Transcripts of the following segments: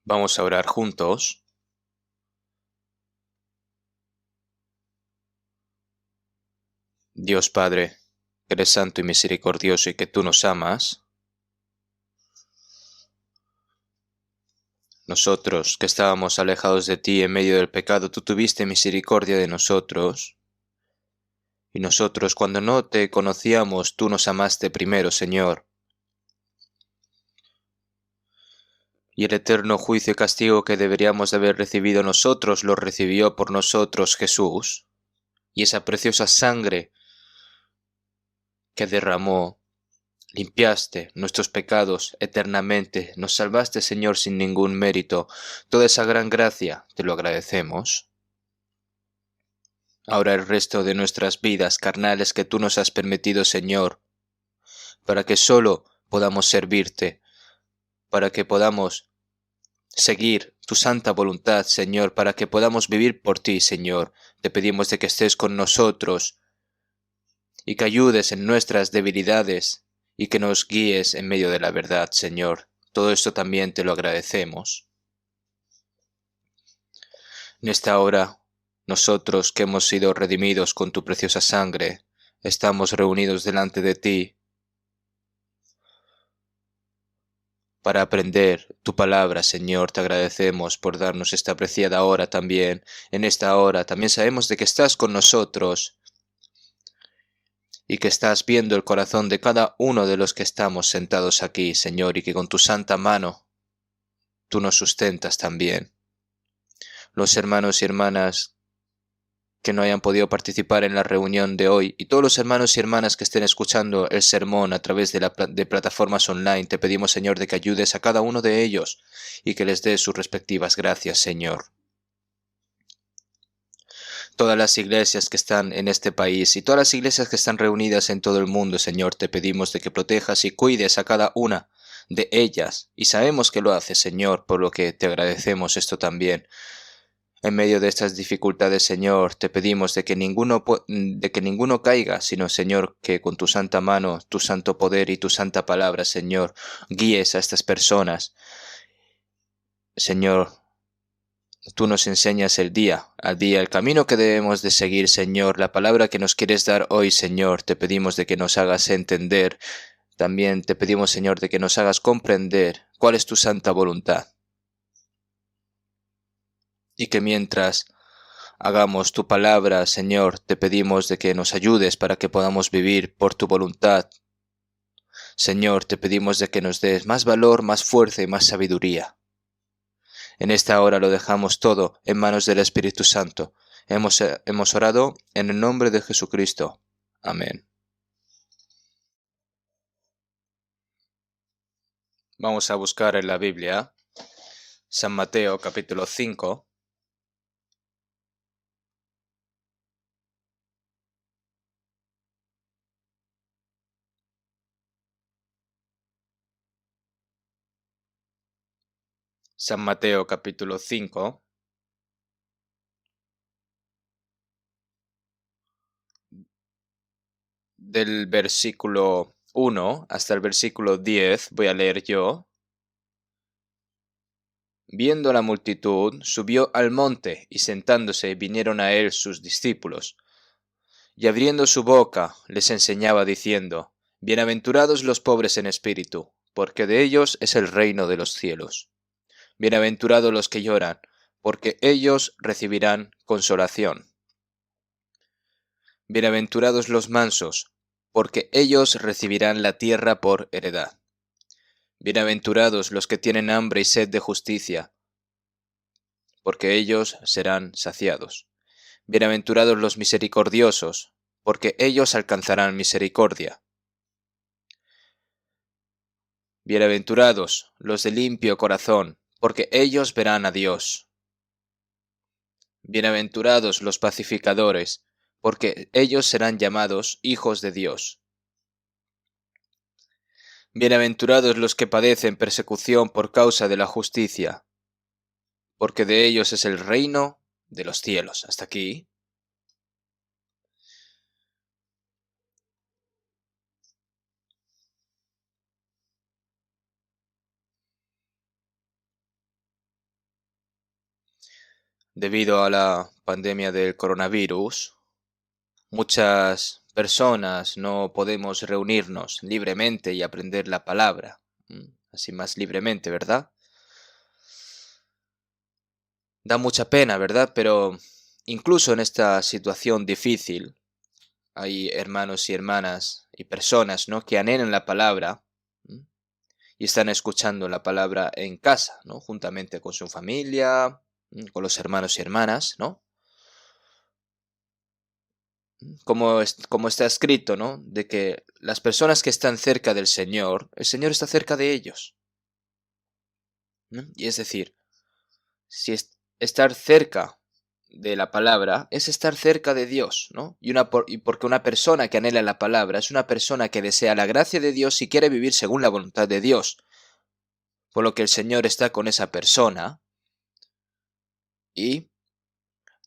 Vamos a orar juntos. Dios Padre, que eres santo y misericordioso y que tú nos amas, nosotros que estábamos alejados de ti en medio del pecado, tú tuviste misericordia de nosotros, y nosotros cuando no te conocíamos, tú nos amaste primero, Señor. Y el eterno juicio y castigo que deberíamos de haber recibido nosotros, lo recibió por nosotros Jesús, y esa preciosa sangre que derramó, limpiaste nuestros pecados eternamente, nos salvaste, Señor, sin ningún mérito. Toda esa gran gracia te lo agradecemos. Ahora el resto de nuestras vidas carnales que tú nos has permitido, Señor, para que solo podamos servirte, para que podamos seguir tu santa voluntad, Señor, para que podamos vivir por ti, Señor. Te pedimos de que estés con nosotros y que ayudes en nuestras debilidades y que nos guíes en medio de la verdad, Señor. Todo esto también te lo agradecemos. En esta hora, nosotros que hemos sido redimidos con tu preciosa sangre, estamos reunidos delante de ti para aprender tu palabra, Señor. Te agradecemos por darnos esta apreciada hora también. En esta hora también sabemos de que estás con nosotros y que estás viendo el corazón de cada uno de los que estamos sentados aquí, Señor, y que con tu santa mano tú nos sustentas también. Los hermanos y hermanas que no hayan podido participar en la reunión de hoy y todos los hermanos y hermanas que estén escuchando el sermón a través de plataformas online, te pedimos, Señor, de que ayudes a cada uno de ellos y que les des sus respectivas gracias, Señor. Todas las iglesias que están en este país y todas las iglesias que están reunidas en todo el mundo, Señor, te pedimos de que protejas y cuides a cada una de ellas. Y sabemos que lo haces, Señor, por lo que te agradecemos esto también. En medio de estas dificultades, Señor, te pedimos de que ninguno caiga, sino, Señor, que con tu santa mano, tu santo poder y tu santa palabra, Señor, guíes a estas personas. Señor, tú nos enseñas el día a día, el camino que debemos de seguir, Señor, la palabra que nos quieres dar hoy, Señor, te pedimos de que nos hagas entender. También te pedimos, Señor, de que nos hagas comprender cuál es tu santa voluntad. Y que mientras hagamos tu palabra, Señor, te pedimos de que nos ayudes para que podamos vivir por tu voluntad. Señor, te pedimos de que nos des más valor, más fuerza y más sabiduría. En esta hora lo dejamos todo en manos del Espíritu Santo. Hemos orado en el nombre de Jesucristo. Amén. Vamos a buscar en la Biblia San Mateo capítulo 5. San Mateo capítulo 5, del versículo 1 hasta el versículo 10, voy a leer yo. Viendo la multitud, subió al monte, y sentándose vinieron a él sus discípulos. Y abriendo su boca, les enseñaba diciendo, Bienaventurados los pobres en espíritu, porque de ellos es el reino de los cielos. Bienaventurados los que lloran, porque ellos recibirán consolación. Bienaventurados los mansos, porque ellos recibirán la tierra por heredad. Bienaventurados los que tienen hambre y sed de justicia, porque ellos serán saciados. Bienaventurados los misericordiosos, porque ellos alcanzarán misericordia. Bienaventurados los de limpio corazón, porque ellos verán a Dios. Bienaventurados los pacificadores, porque ellos serán llamados hijos de Dios. Bienaventurados los que padecen persecución por causa de la justicia, porque de ellos es el reino de los cielos. Hasta aquí. Debido a la pandemia del coronavirus, muchas personas no podemos reunirnos libremente y aprender la palabra, así más libremente, ¿verdad? Da mucha pena, ¿verdad? Pero incluso en esta situación difícil, hay hermanos y hermanas y personas, ¿no?, que anhelan la palabra, ¿m? Y están escuchando la palabra en casa, ¿no?, juntamente con su familia, con los hermanos y hermanas, ¿no? Como está escrito, ¿no?, de que las personas que están cerca del Señor, el Señor está cerca de ellos, ¿no? Y es decir, si estar cerca de la palabra es estar cerca de Dios, ¿no? Y porque una persona que anhela la palabra es una persona que desea la gracia de Dios y quiere vivir según la voluntad de Dios, por lo que el Señor está con esa persona y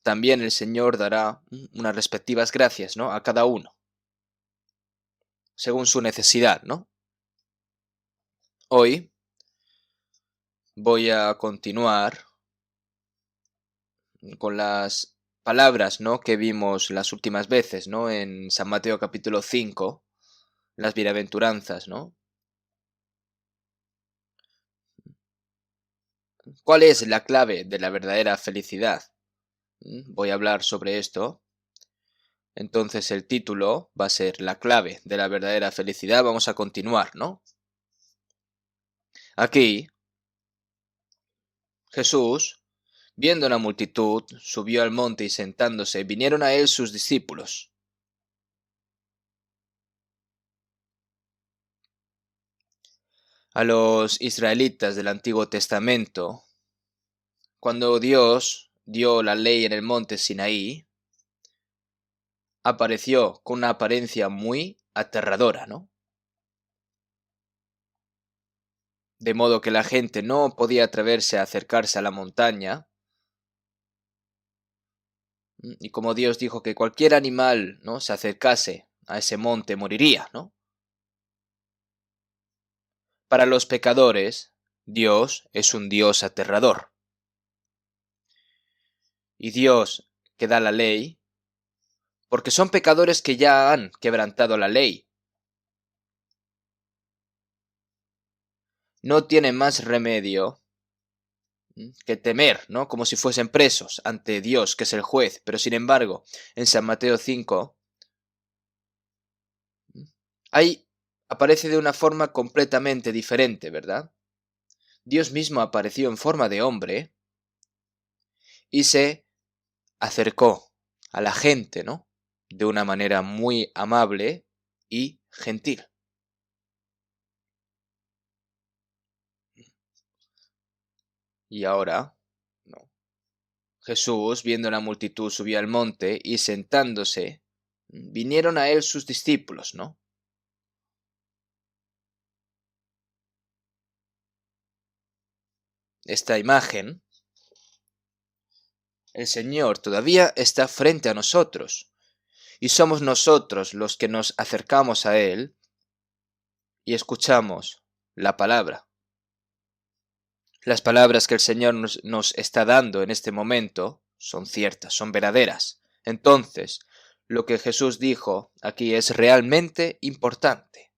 también el Señor dará unas respectivas gracias, ¿no?, a cada uno, según su necesidad, ¿no? Hoy voy a continuar con las palabras, ¿no?, que vimos las últimas veces, ¿no?, en San Mateo capítulo 5, las bienaventuranzas, ¿no? ¿Cuál es la clave de la verdadera felicidad? Voy a hablar sobre esto. Entonces el título va a ser La clave de la verdadera felicidad. Vamos a continuar, ¿no? Aquí Jesús, viendo una multitud, subió al monte y sentándose, vinieron a él sus discípulos. A los israelitas del Antiguo Testamento, cuando Dios dio la ley en el monte Sinaí, apareció con una apariencia muy aterradora, ¿no? De modo que la gente no podía atreverse a acercarse a la montaña. Y como Dios dijo que cualquier animal, ¿no?, se acercase a ese monte moriría, ¿no? Para los pecadores, Dios es un Dios aterrador. Y Dios que da la ley, porque son pecadores que ya han quebrantado la ley. No tienen más remedio que temer, ¿no?, como si fuesen presos ante Dios, que es el juez. Pero sin embargo, en San Mateo 5, ahí aparece de una forma completamente diferente, ¿verdad? Dios mismo apareció en forma de hombre y se acercó a la gente, ¿no?, de una manera muy amable y gentil. Y ahora, ¿no?, Jesús, viendo la multitud, subió al monte y sentándose, vinieron a él sus discípulos, ¿no? Esta imagen, el Señor todavía está frente a nosotros y somos nosotros los que nos acercamos a Él y escuchamos la palabra. Las palabras que el Señor nos está dando en este momento son ciertas, son verdaderas. Entonces, lo que Jesús dijo aquí es realmente importante.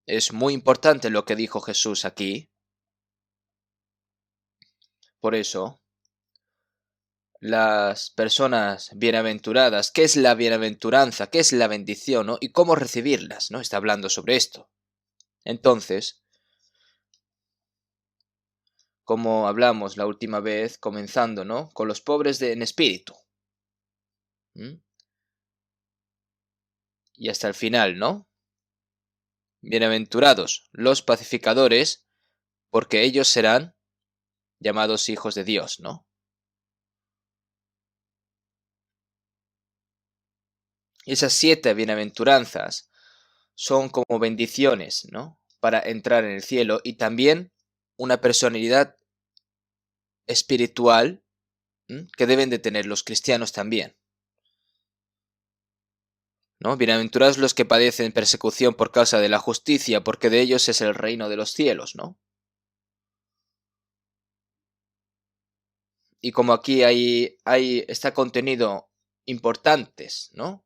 Es muy importante lo que dijo Jesús aquí. Por eso, las personas bienaventuradas, ¿qué es la bienaventuranza? ¿Qué es la bendición? ¿No? ¿Y cómo recibirlas? ¿No? Está hablando sobre esto. Entonces, como hablamos la última vez, comenzando, ¿no?, con los pobres en espíritu. Y hasta el final, ¿no? Bienaventurados los pacificadores, porque ellos serán llamados hijos de Dios, ¿no? Y esas 7 bienaventuranzas son como bendiciones, ¿no?, para entrar en el cielo, y también una personalidad espiritual que deben de tener los cristianos también. ¿no? Bienaventurados los que padecen persecución por causa de la justicia, porque de ellos es el reino de los cielos, ¿no? Y como aquí está contenido importantes, ¿no?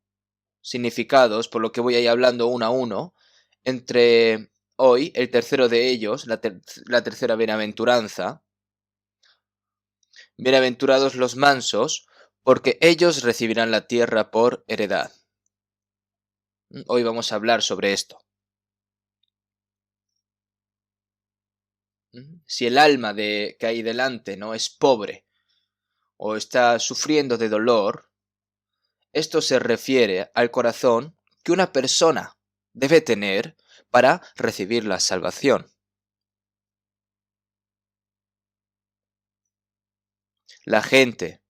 Significados, por lo que voy a ir hablando uno a uno, entre hoy, el tercero de ellos, la tercera bienaventuranza. Bienaventurados los mansos, porque ellos recibirán la tierra por heredad. Hoy vamos a hablar sobre esto. Si el alma que hay delante no es pobre o está sufriendo de dolor, esto se refiere al corazón que una persona debe tener para recibir la salvación. La gente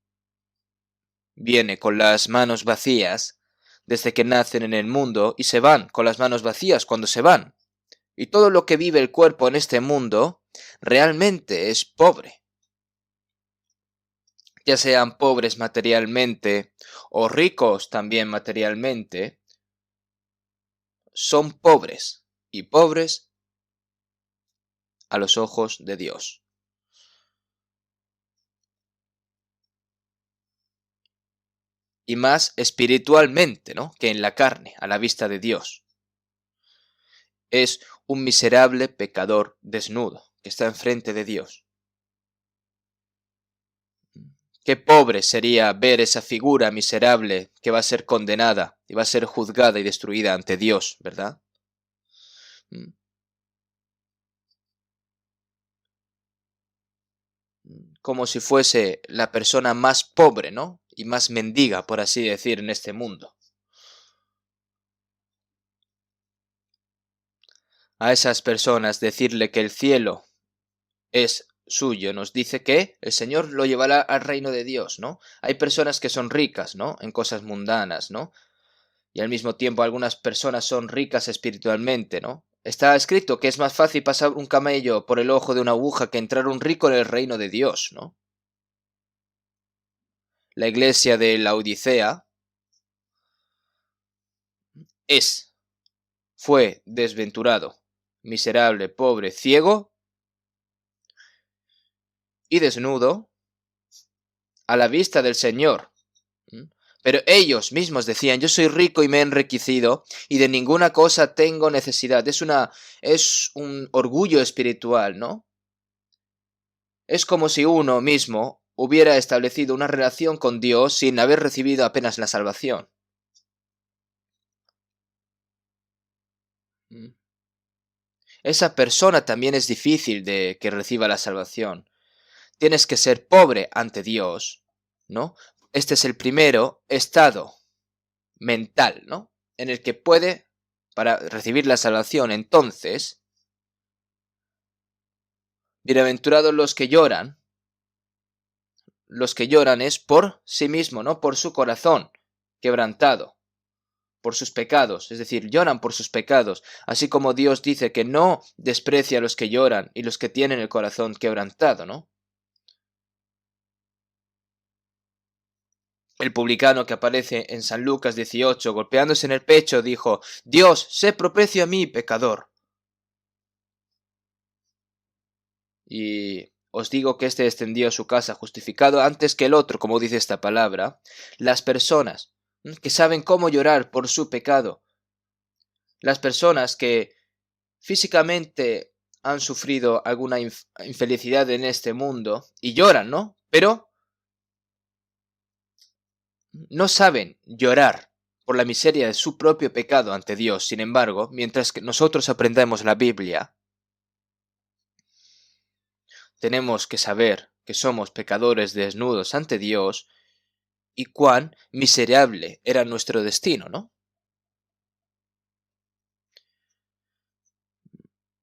viene con las manos vacías desde que nacen en el mundo y se van con las manos vacías cuando se van. Y todo lo que vive el cuerpo en este mundo realmente es pobre. Ya sean pobres materialmente o ricos también materialmente, son pobres y pobres a los ojos de Dios. Y más espiritualmente, ¿no? Que en la carne, a la vista de Dios. Es un miserable pecador desnudo que está enfrente de Dios. Qué pobre sería ver esa figura miserable que va a ser condenada y va a ser juzgada y destruida ante Dios, ¿verdad? Como si fuese la persona más pobre, ¿no? Y más mendiga, por así decir, en este mundo. A esas personas decirle que el cielo es suyo, nos dice que el Señor lo llevará al reino de Dios, ¿no? Hay personas que son ricas, ¿no? En cosas mundanas, ¿no? Y al mismo tiempo algunas personas son ricas espiritualmente, ¿no? Está escrito que es más fácil pasar un camello por el ojo de una aguja que entrar un rico en el reino de Dios, ¿no? La iglesia de la Odisea fue desventurado, miserable, pobre, ciego y desnudo a la vista del Señor. Pero ellos mismos decían, yo soy rico y me he enriquecido y de ninguna cosa tengo necesidad. Es un orgullo espiritual, ¿no? Es como si uno mismo hubiera establecido una relación con Dios sin haber recibido apenas la salvación. Esa persona también es difícil de que reciba la salvación. Tienes que ser pobre ante Dios, ¿no? Este es el primero estado mental, ¿no? En el que puede, para recibir la salvación, entonces, bienaventurados los que lloran es por sí mismo, ¿no? Por su corazón quebrantado, por sus pecados, es decir, lloran por sus pecados, así como Dios dice que no desprecia a los que lloran y los que tienen el corazón quebrantado, ¿no? El publicano que aparece en San Lucas 18, golpeándose en el pecho, dijo, Dios, sé propicio a mí, pecador. Y os digo que éste descendió a su casa justificado antes que el otro, como dice esta palabra. Las personas que saben cómo llorar por su pecado, las personas que físicamente han sufrido alguna infelicidad en este mundo y lloran, ¿no? Pero no saben llorar por la miseria de su propio pecado ante Dios. Sin embargo, mientras que nosotros aprendemos la Biblia, tenemos que saber que somos pecadores desnudos ante Dios y cuán miserable era nuestro destino, ¿no?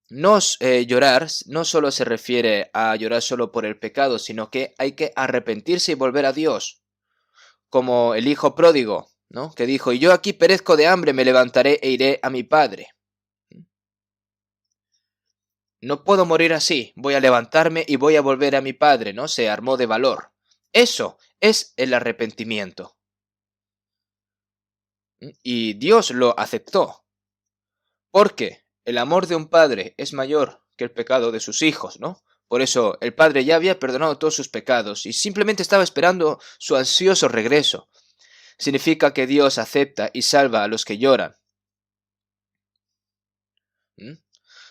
Llorar no solo se refiere a llorar solo por el pecado, sino que hay que arrepentirse y volver a Dios, como el hijo pródigo, ¿no? Que dijo, y yo aquí perezco de hambre, me levantaré e iré a mi padre. No puedo morir así, voy a levantarme y voy a volver a mi padre, ¿no? Se armó de valor. Eso es el arrepentimiento. Y Dios lo aceptó. Porque el amor de un padre es mayor que el pecado de sus hijos, ¿no? Por eso el padre ya había perdonado todos sus pecados y simplemente estaba esperando su ansioso regreso. Significa que Dios acepta y salva a los que lloran. ¿Mm?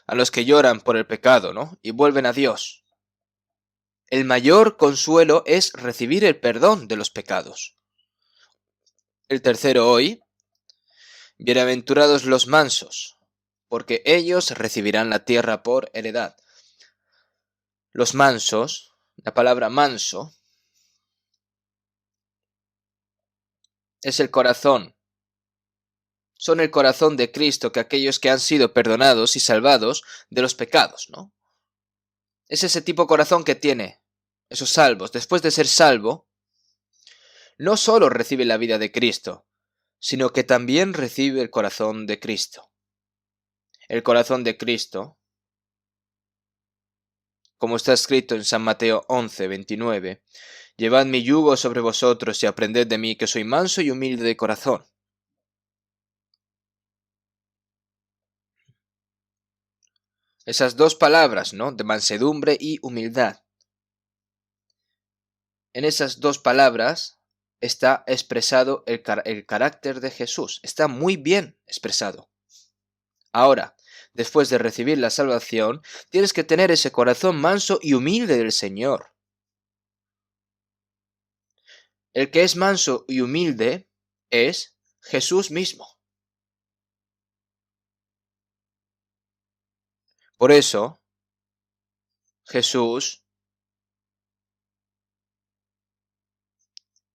A los que lloran por el pecado, ¿no? Y vuelven a Dios. El mayor consuelo es recibir el perdón de los pecados. El tercero hoy, bienaventurados los mansos, porque ellos recibirán la tierra por heredad. Los mansos, la palabra manso, es el corazón. Son el corazón de Cristo que aquellos que han sido perdonados y salvados de los pecados, ¿no? Es ese tipo de corazón que tiene esos salvos. Después de ser salvo, no solo recibe la vida de Cristo, sino que también recibe el corazón de Cristo. El corazón de Cristo, como está escrito en San Mateo 11:29, llevad mi yugo sobre vosotros y aprended de mí, que soy manso y humilde de corazón. Esas dos palabras, ¿no? De mansedumbre y humildad. En esas dos palabras está expresado el carácter de Jesús. Está muy bien expresado. Ahora, después de recibir la salvación, tienes que tener ese corazón manso y humilde del Señor. El que es manso y humilde es Jesús mismo. Por eso, Jesús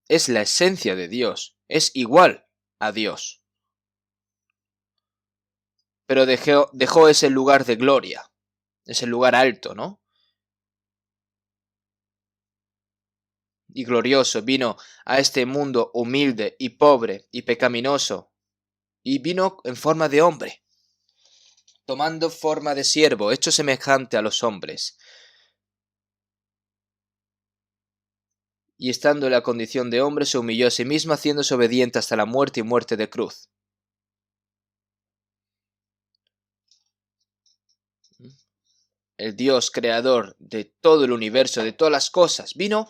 es la esencia de Dios, es igual a Dios. Pero dejó ese lugar de gloria, ese lugar alto, ¿no? Y glorioso, vino a este mundo humilde y pobre y pecaminoso, y vino en forma de hombre, tomando forma de siervo, hecho semejante a los hombres, y estando en la condición de hombre se humilló a sí mismo, haciéndose obediente hasta la muerte y muerte de cruz. El Dios creador de todo el universo, de todas las cosas, vino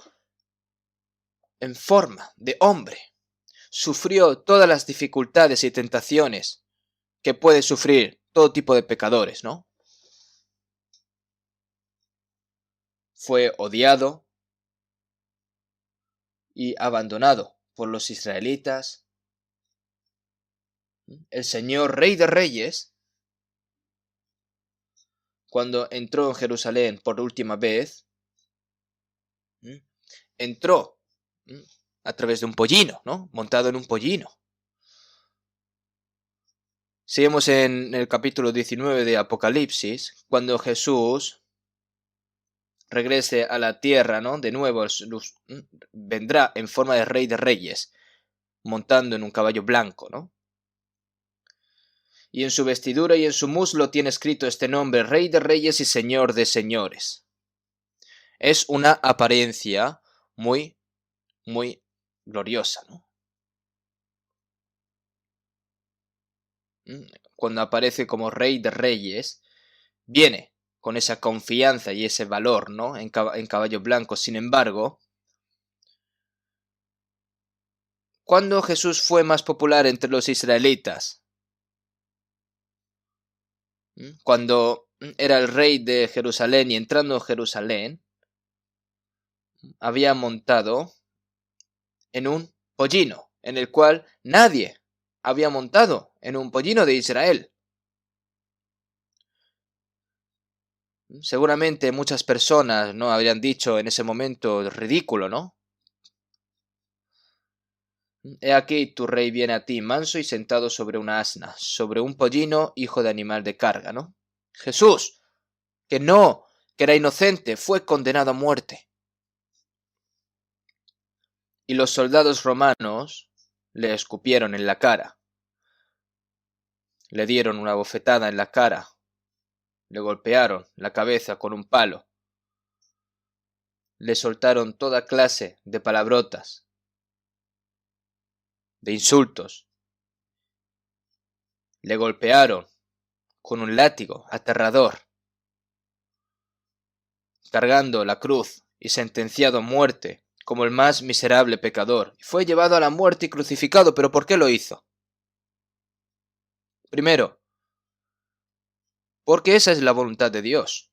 en forma de hombre. Sufrió todas las dificultades y tentaciones que puede sufrir todo tipo de pecadores, ¿no? Fue odiado y abandonado por los israelitas. El Señor, Rey de Reyes, cuando entró en Jerusalén por última vez, entró a través de un pollino, ¿no? Montado en un pollino. Seguimos en el capítulo 19 de Apocalipsis, cuando Jesús regrese a la tierra, ¿no? De nuevo, vendrá en forma de Rey de Reyes, montando en un caballo blanco, ¿no? Y en su vestidura y en su muslo tiene escrito este nombre, Rey de Reyes y Señor de Señores. Es una apariencia muy, muy gloriosa, ¿no? Cuando aparece como Rey de Reyes, viene con esa confianza y ese valor, ¿no? En caballo blanco. Sin embargo, ¿cuándo Jesús fue más popular entre los israelitas? Cuando era el rey de Jerusalén y entrando en Jerusalén, había montado en un pollino, en el cual nadie había montado en un pollino de Israel. Seguramente muchas personas no habrían dicho en ese momento ridículo, ¿no? He aquí tu rey viene a ti, manso y sentado sobre una asna, sobre un pollino, hijo de animal de carga, ¿no? Jesús, que no, que era inocente, fue condenado a muerte. Y los soldados romanos le escupieron en la cara, le dieron una bofetada en la cara, le golpearon la cabeza con un palo, le soltaron toda clase de palabrotas, de insultos, Le golpearon con un látigo aterrador, cargando la cruz y sentenciado a muerte como el más miserable pecador. Fue llevado a la muerte y crucificado, pero ¿por qué lo hizo? Primero, porque esa es la voluntad de Dios.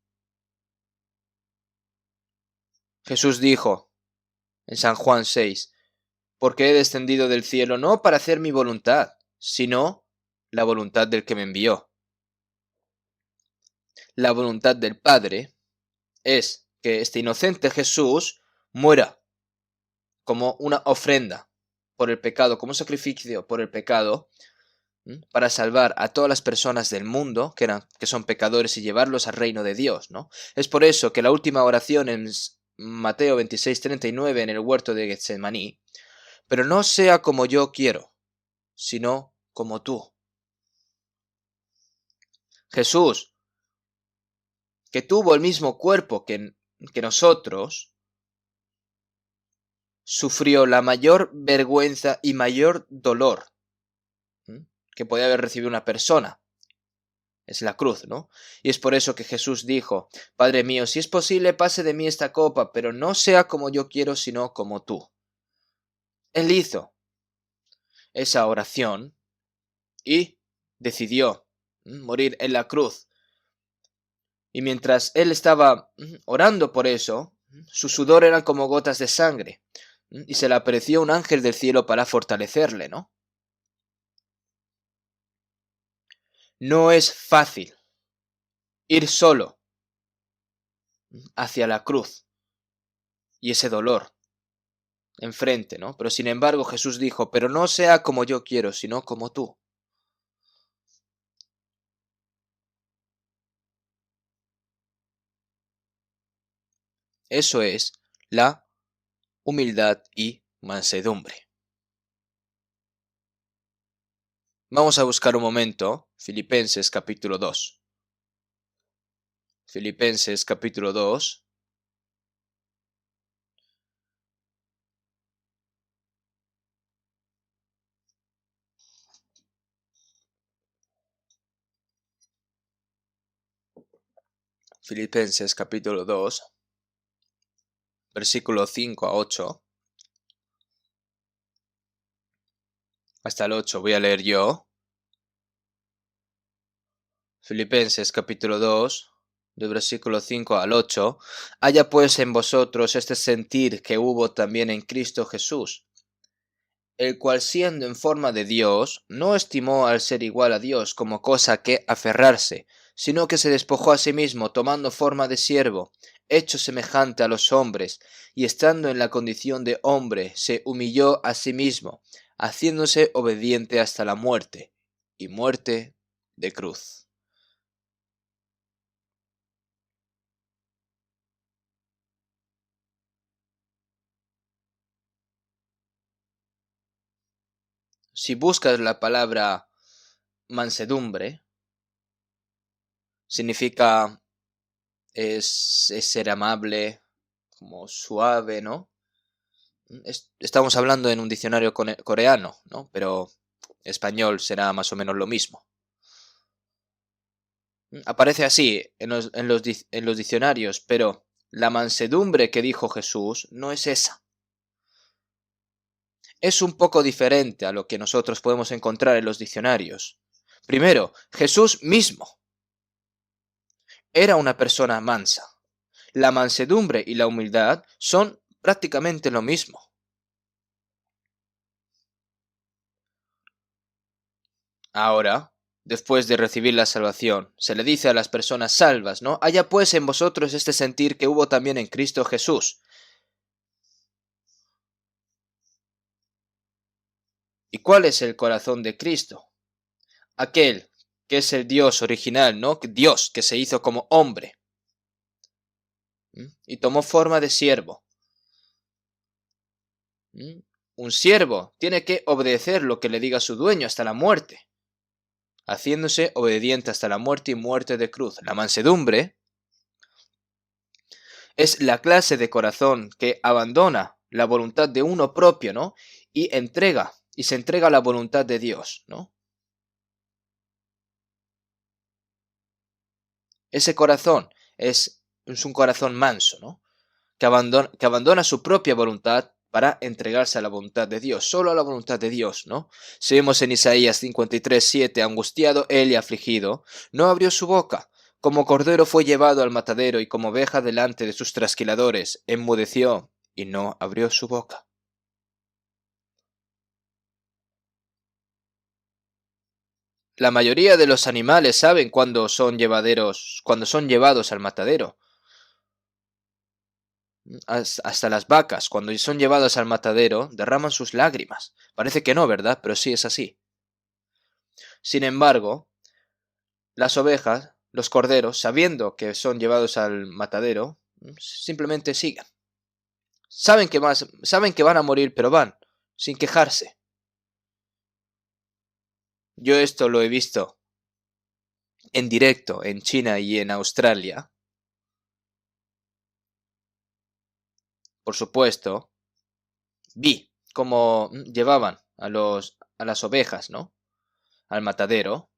Jesús dijo en San Juan 6, porque he descendido del cielo no para hacer mi voluntad, sino la voluntad del que me envió. La voluntad del Padre es que este inocente Jesús muera como una ofrenda por el pecado, como un sacrificio por el pecado, para salvar a todas las personas del mundo que son pecadores y llevarlos al reino de Dios, ¿no? Es por eso que la última oración en Mateo 26:39 en el huerto de Getsemaní, pero no sea como yo quiero, sino como tú. Jesús, que tuvo el mismo cuerpo que nosotros, sufrió la mayor vergüenza y mayor dolor que podía haber recibido una persona. Es la cruz, ¿no? Y es por eso que Jesús dijo, Padre mío, si es posible, pase de mí esta copa, pero no sea como yo quiero, sino como tú. Él hizo esa oración y decidió morir en la cruz. Y mientras él estaba orando por eso, su sudor eran como gotas de sangre. Y se le apareció un ángel del cielo para fortalecerle, ¿no? No es fácil ir solo hacia la cruz y ese dolor enfrente, ¿no? Pero sin embargo Jesús dijo, pero no sea como yo quiero, sino como tú. Eso es la humildad y mansedumbre. Vamos a buscar un momento Filipenses capítulo 2. Filipenses capítulo 2. Filipenses capítulo 2, versículo 5 a 8. Hasta el 8 voy a leer yo. Filipenses capítulo 2, del versículo 5 al 8. Haya pues en vosotros este sentir que hubo también en Cristo Jesús, el cual siendo en forma de Dios, no estimó al ser igual a Dios como cosa que aferrarse, sino que se despojó a sí mismo, tomando forma de siervo, hecho semejante a los hombres, y estando en la condición de hombre, se humilló a sí mismo, haciéndose obediente hasta la muerte, y muerte de cruz. Si buscas la palabra mansedumbre, significa es ser amable, como suave, ¿no? Estamos hablando en un diccionario coreano, ¿no? Pero español será más o menos lo mismo. Aparece así en los diccionarios, pero la mansedumbre que dijo Jesús no es esa. Es un poco diferente a lo que nosotros podemos encontrar en los diccionarios. Primero, Jesús mismo era una persona mansa. La mansedumbre y la humildad son prácticamente lo mismo. Ahora, después de recibir la salvación, se le dice a las personas salvas, ¿no? Haya pues en vosotros este sentir que hubo también en Cristo Jesús. ¿Y cuál es el corazón de Cristo? Aquel que es el Dios original, ¿no? Dios que se hizo como hombre y tomó forma de siervo. Un siervo tiene que obedecer lo que le diga su dueño hasta la muerte, haciéndose obediente hasta la muerte y muerte de cruz. La mansedumbre es la clase de corazón que abandona la voluntad de uno propio, ¿no? Y se entrega a la voluntad de Dios, ¿no? Ese corazón es un corazón manso, ¿no? Que abandona su propia voluntad para entregarse a la voluntad de Dios, solo a la voluntad de Dios, ¿no? Si vemos en Isaías 53:7, angustiado él y afligido, no abrió su boca. Como cordero fue llevado al matadero y como oveja delante de sus trasquiladores, enmudeció y no abrió su boca. La mayoría de los animales saben cuando son llevados al matadero. Hasta las vacas, cuando son llevadas al matadero, derraman sus lágrimas. Parece que no, ¿verdad? Pero sí es así. Sin embargo, las ovejas, los corderos, sabiendo que son llevados al matadero, simplemente siguen. Saben que van a morir, pero van, sin quejarse. Yo esto lo he visto en directo en China y en Australia. Por supuesto, vi cómo llevaban a las ovejas, ¿no? Al matadero,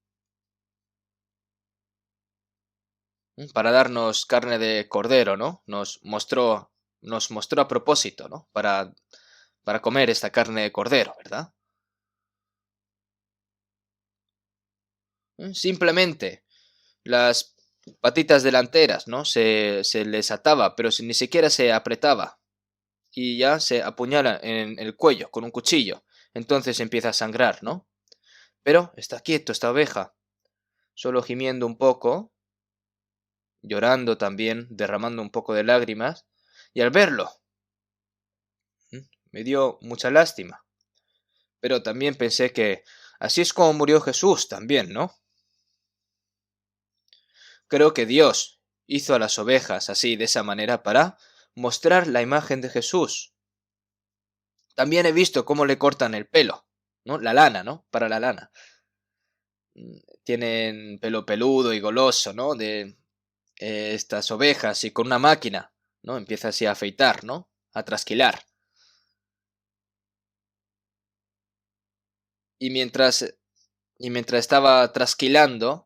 para darnos carne de cordero, ¿no? Nos mostró a propósito, ¿no? Para comer esta carne de cordero, ¿verdad? Simplemente las patitas delanteras, ¿no? Se les ataba, pero ni siquiera se apretaba. Y ya se apuñala en el cuello con un cuchillo. Entonces empieza a sangrar, ¿no? Pero está quieto esta oveja, solo gimiendo un poco, llorando también, derramando un poco de lágrimas. Y al verlo, me dio mucha lástima. Pero también pensé que así es como murió Jesús también, ¿no? Creo que Dios hizo a las ovejas así, de esa manera, para mostrar la imagen de Jesús. También he visto cómo le cortan el pelo, ¿no? La lana, ¿no? Para la lana. Tienen pelo peludo y goloso, ¿no? De estas ovejas y con una máquina, ¿no? Empieza así a afeitar, ¿no? A trasquilar. Y mientras estaba trasquilando,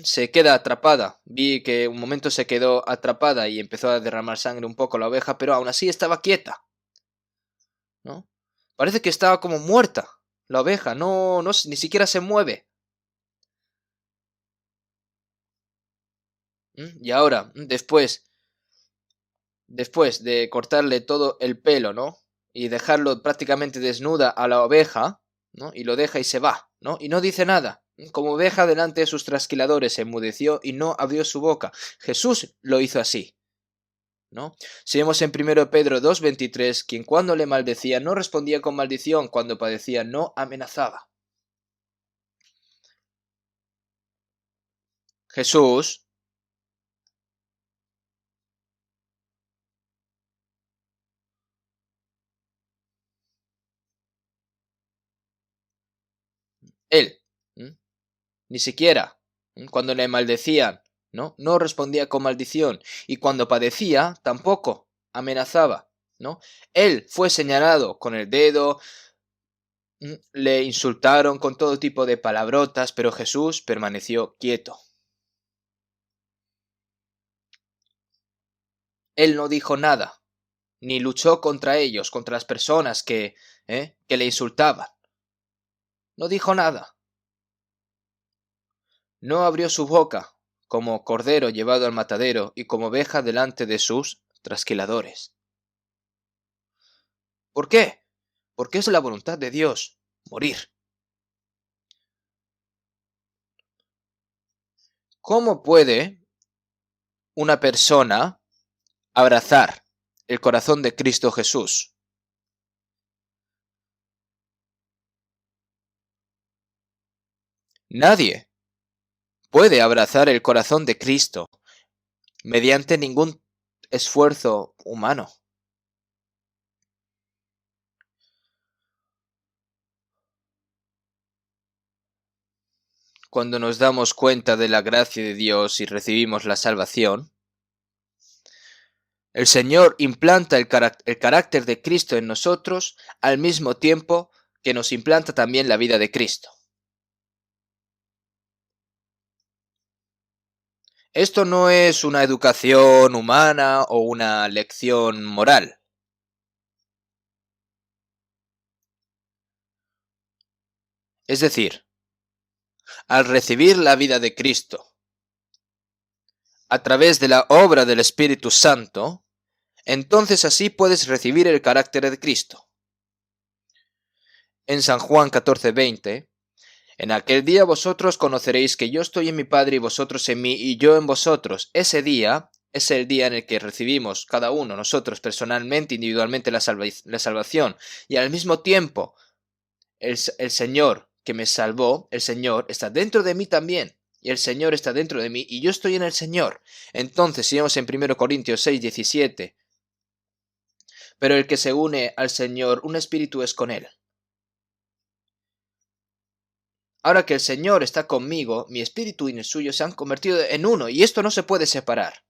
se queda atrapada. Vi que un momento se quedó atrapada y empezó a derramar sangre un poco la oveja, pero aún así estaba quieta, ¿no? Parece que estaba como muerta la oveja, no, ni siquiera se mueve. Y ahora, después de cortarle todo el pelo, ¿no? Y dejarlo prácticamente desnuda a la oveja, ¿no? Y lo deja y se va, ¿no? Y no dice nada. Como oveja delante de sus trasquiladores, se enmudeció y no abrió su boca. Jesús lo hizo así, ¿no? Si vemos en 1 Pedro 2:23, quien cuando le maldecía no respondía con maldición, cuando padecía no amenazaba. Jesús, él, ni siquiera cuando le maldecían, no respondía con maldición, y cuando padecía tampoco amenazaba, ¿no? Él fue señalado con el dedo, le insultaron con todo tipo de palabrotas, pero Jesús permaneció quieto. Él no dijo nada, ni luchó contra ellos, contra las personas que le insultaban. No dijo nada. No abrió su boca, como cordero llevado al matadero y como oveja delante de sus trasquiladores. ¿Por qué? Porque es la voluntad de Dios morir. ¿Cómo puede una persona abrazar el corazón de Cristo Jesús? Nadie puede abrazar el corazón de Cristo mediante ningún esfuerzo humano. Cuando nos damos cuenta de la gracia de Dios y recibimos la salvación, el Señor implanta el carácter de Cristo en nosotros al mismo tiempo que nos implanta también la vida de Cristo. Esto no es una educación humana o una lección moral. Es decir, al recibir la vida de Cristo a través de la obra del Espíritu Santo, entonces así puedes recibir el carácter de Cristo. En San Juan 14:20, en aquel día vosotros conoceréis que yo estoy en mi Padre y vosotros en mí y yo en vosotros. Ese día es el día en el que recibimos cada uno, nosotros personalmente, individualmente, la salvación. Y al mismo tiempo, el Señor que me salvó, el Señor está dentro de mí también. Y el Señor está dentro de mí y yo estoy en el Señor. Entonces, si vemos en 1 Corintios 6:17, pero el que se une al Señor, un espíritu es con él. Ahora que el Señor está conmigo, mi espíritu y el suyo se han convertido en uno, y esto no se puede separar.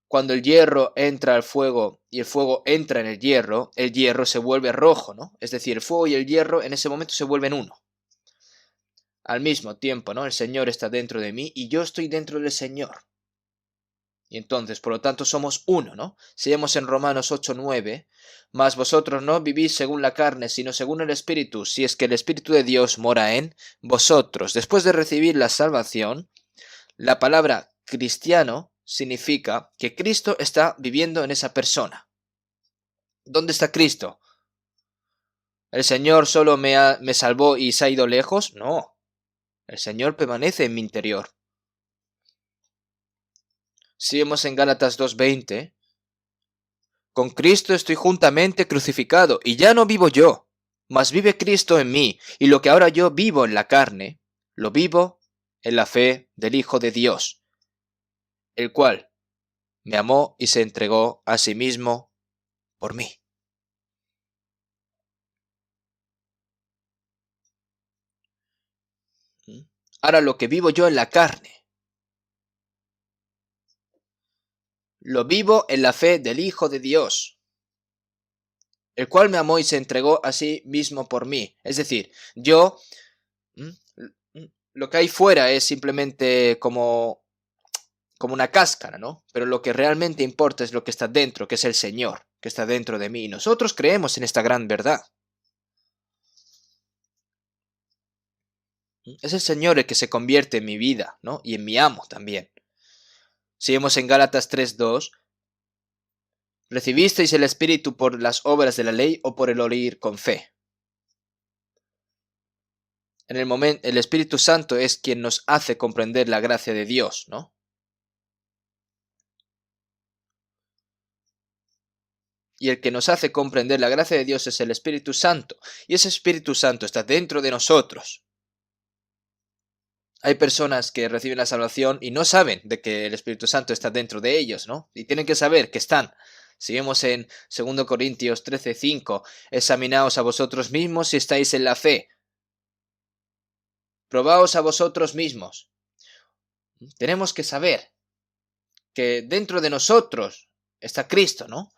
Cuando el hierro entra al fuego y el fuego entra en el hierro se vuelve rojo, ¿no? Es decir, el fuego y el hierro en ese momento se vuelven uno. Al mismo tiempo, ¿no? El Señor está dentro de mí y yo estoy dentro del Señor. Y entonces, por lo tanto, somos uno, ¿no? Si vemos en Romanos 8:9, mas vosotros no vivís según la carne, sino según el Espíritu, si es que el Espíritu de Dios mora en vosotros. Después de recibir la salvación, la palabra cristiano significa que Cristo está viviendo en esa persona. ¿Dónde está Cristo? ¿El Señor solo me salvó y se ha ido lejos? No. El Señor permanece en mi interior. Si vemos en Gálatas 2:20, con Cristo estoy juntamente crucificado, y ya no vivo yo, mas vive Cristo en mí, y lo que ahora yo vivo en la carne, lo vivo en la fe del Hijo de Dios, el cual me amó y se entregó a sí mismo por mí. Ahora lo que vivo yo en la carne, lo vivo en la fe del Hijo de Dios, el cual me amó y se entregó a sí mismo por mí. Es decir, yo, lo que hay fuera es simplemente como una cáscara, ¿no? Pero lo que realmente importa es lo que está dentro, que es el Señor, que está dentro de mí. Y nosotros creemos en esta gran verdad. Es el Señor el que se convierte en mi vida, ¿no? Y en mi amo también. Si vemos en Gálatas 3:2, ¿recibisteis el Espíritu por las obras de la ley o por el oír con fe? En el momento, el Espíritu Santo es quien nos hace comprender la gracia de Dios, ¿no? Y el que nos hace comprender la gracia de Dios es el Espíritu Santo. Y ese Espíritu Santo está dentro de nosotros. Hay personas que reciben la salvación y no saben de que el Espíritu Santo está dentro de ellos, ¿no? Y tienen que saber que están. Si vemos en 2 Corintios 13:5, examinaos a vosotros mismos si estáis en la fe. Probaos a vosotros mismos. Tenemos que saber que dentro de nosotros está Cristo, ¿no?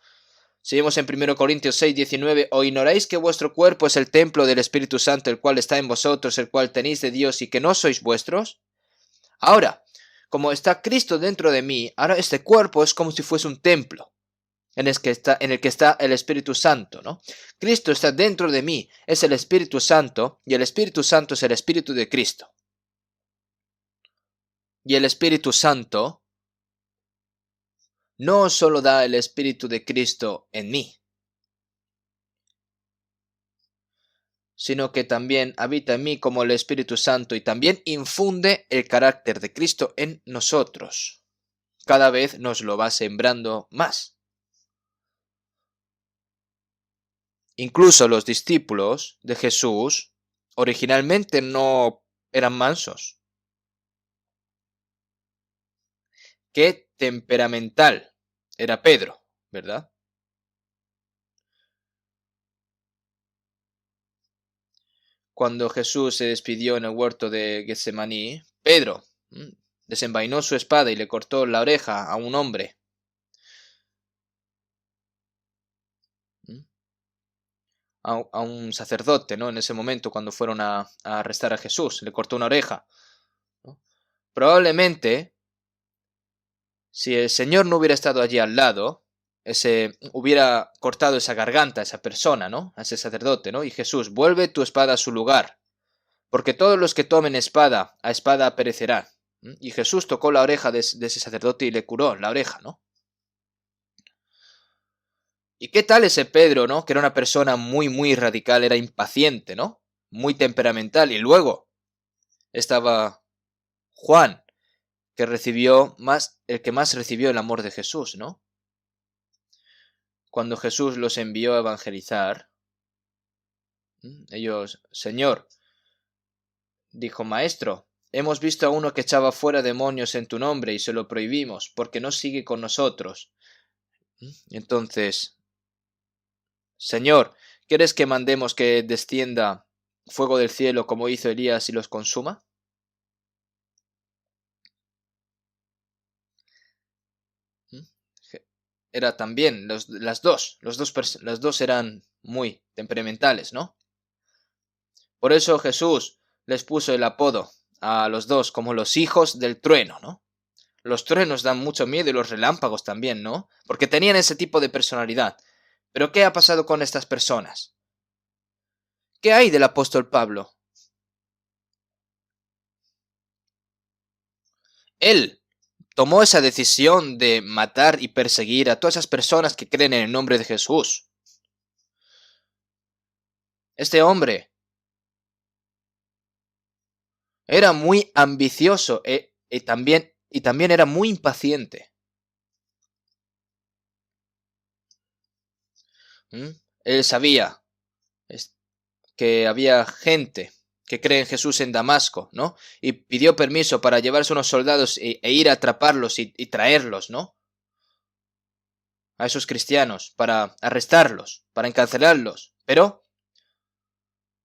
Si vemos en 1 Corintios 6:19, ¿o ignoráis que vuestro cuerpo es el templo del Espíritu Santo, el cual está en vosotros, el cual tenéis de Dios y que no sois vuestros? Ahora, como está Cristo dentro de mí, ahora este cuerpo es como si fuese un templo en el que está el Espíritu Santo, ¿no? Cristo está dentro de mí, es el Espíritu Santo, y el Espíritu Santo es el Espíritu de Cristo. Y el Espíritu Santo no solo da el Espíritu de Cristo en mí, sino que también habita en mí como el Espíritu Santo y también infunde el carácter de Cristo en nosotros. Cada vez nos lo va sembrando más. Incluso los discípulos de Jesús originalmente no eran mansos. Qué temperamental era Pedro, ¿verdad? Cuando Jesús se despidió en el huerto de Getsemaní, Pedro desenvainó su espada y le cortó la oreja a un hombre. A un sacerdote, ¿no? En ese momento, cuando fueron a arrestar a Jesús, le cortó una oreja, ¿no? Probablemente, si el Señor no hubiera estado allí al lado, hubiera cortado esa garganta a esa persona, ¿no? A ese sacerdote, ¿no? Y Jesús, vuelve tu espada a su lugar, porque todos los que tomen espada, a espada perecerán. Y Jesús tocó la oreja de ese sacerdote y le curó la oreja, ¿no? ¿Y qué tal ese Pedro, ¿no? Que era una persona muy, muy radical, era impaciente, ¿no? Muy temperamental. Y luego estaba Juan, que recibió más, el que más recibió el amor de Jesús, ¿no? Cuando Jesús los envió a evangelizar, ellos, Señor, dijo, Maestro, hemos visto a uno que echaba fuera demonios en tu nombre y se lo prohibimos, porque no sigue con nosotros. Entonces, Señor, ¿quieres que mandemos que descienda fuego del cielo como hizo Elías y los consuma? Era también las dos eran muy temperamentales, ¿no? Por eso Jesús les puso el apodo a los dos como los hijos del trueno, ¿no? Los truenos dan mucho miedo y los relámpagos también, ¿no? Porque tenían ese tipo de personalidad. Pero ¿qué ha pasado con estas personas? ¿Qué hay del apóstol Pablo? Él tomó esa decisión de matar y perseguir a todas esas personas que creen en el nombre de Jesús. Este hombre era muy ambicioso y también era muy impaciente. Él sabía que había gente que cree en Jesús en Damasco, ¿no? Y pidió permiso para llevarse unos soldados e ir a atraparlos y traerlos, ¿no? A esos cristianos, para arrestarlos, para encarcelarlos. Pero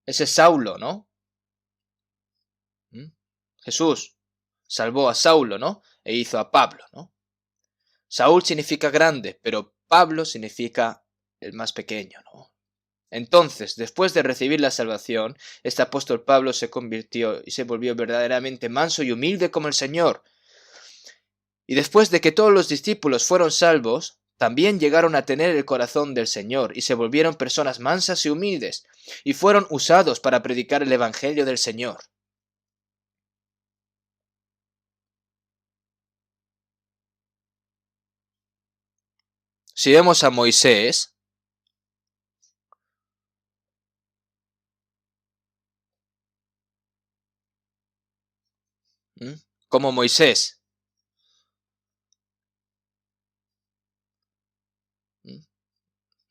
ese Saulo, ¿no? Jesús salvó a Saulo, ¿no? E hizo a Pablo, ¿no? Saúl significa grande, pero Pablo significa el más pequeño, ¿no? Entonces, después de recibir la salvación, este apóstol Pablo se convirtió y se volvió verdaderamente manso y humilde como el Señor. Y después de que todos los discípulos fueron salvos, también llegaron a tener el corazón del Señor y se volvieron personas mansas y humildes, y fueron usados para predicar el Evangelio del Señor. Si vemos a Moisés, como Moisés,